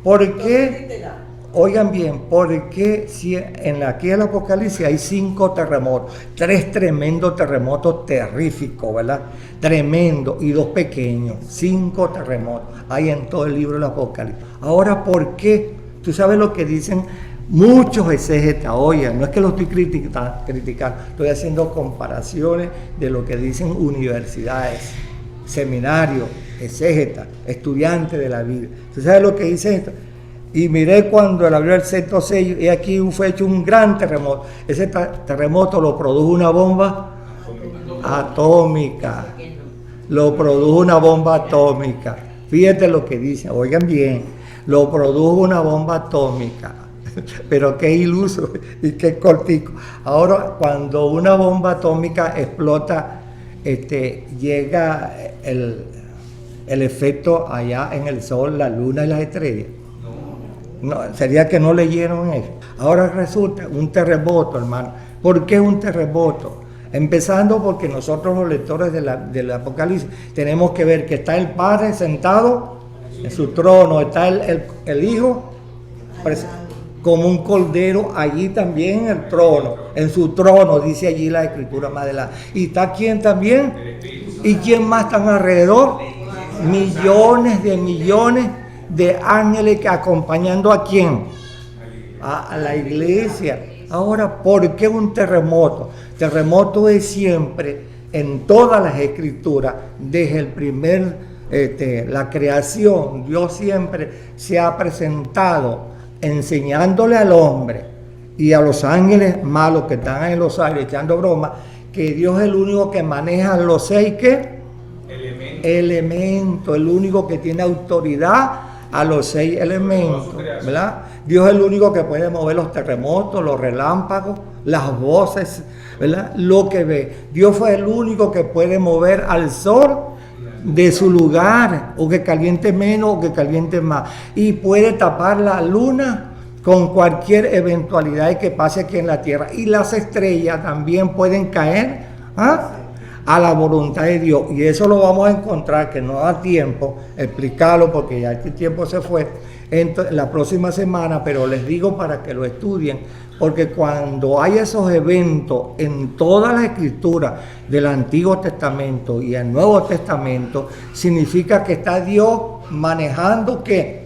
¿por qué? Oigan bien, ¿por qué si aquí en el Apocalipsis hay 5 terremotos? 3 tremendos terremotos terríficos, ¿verdad? Tremendo, y 2 pequeños. 5 terremotos hay en todo el libro del Apocalipsis. Ahora, ¿por qué? Tú sabes lo que dicen muchos exégetas. Oye, no es que lo estoy criticando, estoy haciendo comparaciones de lo que dicen universidades, seminarios, exégetas, estudiantes de la Biblia. ¿Tú sabes lo que dice esto? Y miré cuando él abrió el sexto sello y aquí fue hecho un gran terremoto. Ese terremoto lo produjo una bomba atómica. Lo produjo una bomba atómica. Fíjate lo que dice, oigan bien, lo produjo una bomba atómica. Pero qué iluso y qué cortico. Ahora, cuando una bomba atómica explota, llega el efecto allá en el sol, la luna y las estrellas. No, sería que no leyeron eso. Ahora resulta un terremoto, hermano. ¿Por qué un terremoto? Empezando porque nosotros los lectores del Apocalipsis tenemos que ver que está el Padre sentado en su trono, está el Hijo como un cordero allí también en el trono, en su trono, dice allí la Escritura más adelante. ¿Y está quién también? ¿Y quién más están alrededor? Millones de ángeles que acompañando ¿a quién? A la iglesia. Ahora, ¿por qué un terremoto? Terremoto es siempre, en todas las escrituras, desde el primer, la creación, Dios siempre se ha presentado enseñándole al hombre y a los ángeles malos que están en los aires echando bromas, que Dios es el único que maneja los 6 elementos, el único que tiene autoridad a los 6 elementos, ¿verdad? Dios es el único que puede mover los terremotos, los relámpagos, las voces, ¿verdad? Lo que ve. Dios fue el único que puede mover al sol de su lugar, o que caliente menos o que caliente más, y puede tapar la luna con cualquier eventualidad que pase aquí en la tierra, y las estrellas también pueden caer a la voluntad de Dios, y eso lo vamos a encontrar, que no da tiempo explicarlo porque ya este tiempo se fue en la próxima semana, pero les digo para que lo estudien, porque cuando hay esos eventos en todas las escrituras del Antiguo Testamento y el Nuevo Testamento, significa que está Dios manejando ¿qué?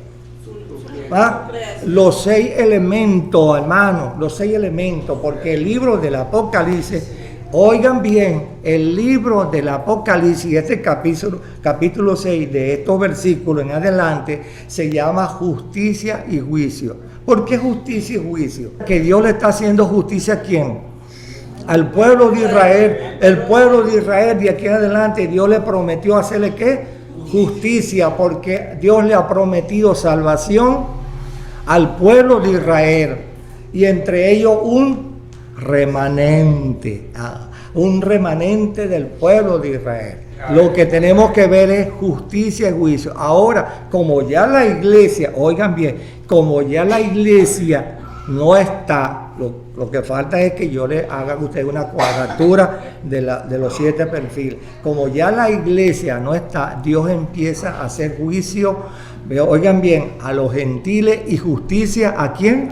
Los 6 elementos, hermanos, los 6 elementos, porque el libro del Apocalipsis, oigan bien, el libro del Apocalipsis, este capítulo 6 de estos versículos en adelante, se llama justicia y juicio. ¿Por qué justicia y juicio? Que Dios le está haciendo justicia ¿a quién? Al pueblo de Israel. El pueblo de Israel de aquí en adelante Dios le prometió hacerle ¿qué? Justicia, porque Dios le ha prometido salvación al pueblo de Israel, y entre ellos un remanente del pueblo de Israel. Lo que tenemos que ver es justicia y juicio. Ahora, como ya la iglesia, oigan bien, como ya la iglesia no está, lo que falta es que yo le haga a usted una cuadratura de los 7 perfiles. Como ya la iglesia no está, Dios empieza a hacer juicio, oigan bien, a los gentiles, y justicia ¿a quién?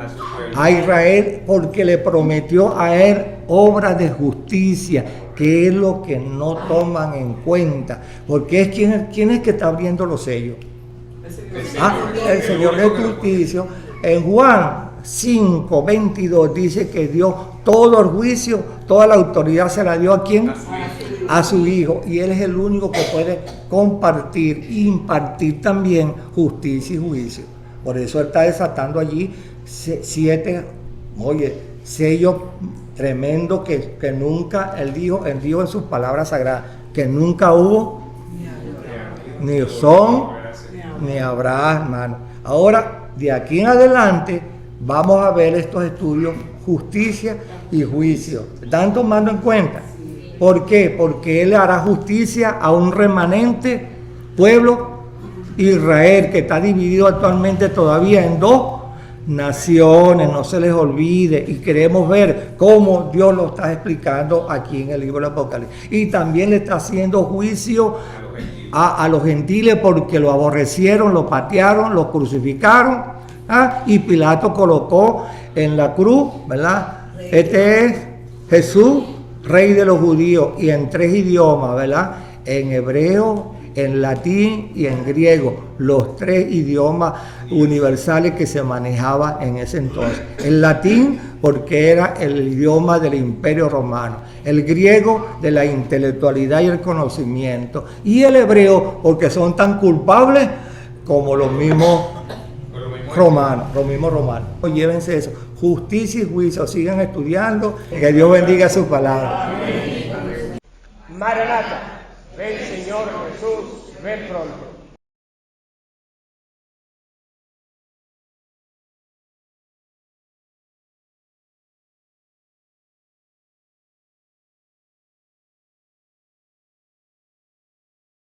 A Israel, porque le prometió a él obras de justicia, que es lo que no toman en cuenta, porque es quién es que está abriendo los sellos. El Señor de justicia. En Juan 5:22 dice que Dios todo el juicio, toda la autoridad se la dio ¿a quién? A su Hijo, y Él es el único que puede compartir e impartir también justicia y juicio. Por eso Él está desatando allí 7 sellos tremendos que nunca, Él dijo en sus palabras sagradas, que nunca hubo, ni son, ni habrá, hermano. Ahora, de aquí en adelante, vamos a ver estos estudios, justicia y juicio. ¿Están tomando en cuenta? ¿Por qué? Porque Él hará justicia a un remanente pueblo Israel, que está dividido actualmente todavía en dos naciones, no se les olvide, y queremos ver cómo Dios lo está explicando aquí en el libro del Apocalipsis. Y también le está haciendo juicio a los gentiles porque lo aborrecieron, lo patearon, lo crucificaron, y Pilato colocó en la cruz, ¿verdad? Este es Jesús, Rey de los judíos, y en 3 idiomas, ¿verdad? En hebreo, en latín y en griego, los 3 idiomas universales que se manejaban en ese entonces. El latín porque era el idioma del Imperio Romano, el griego de la intelectualidad y el conocimiento, y el hebreo porque son tan culpables como los mismos romanos, Llévense eso, justicia y juicio, sigan estudiando, que Dios bendiga su palabra. Maranata, ven Señor Jesús, ven pronto.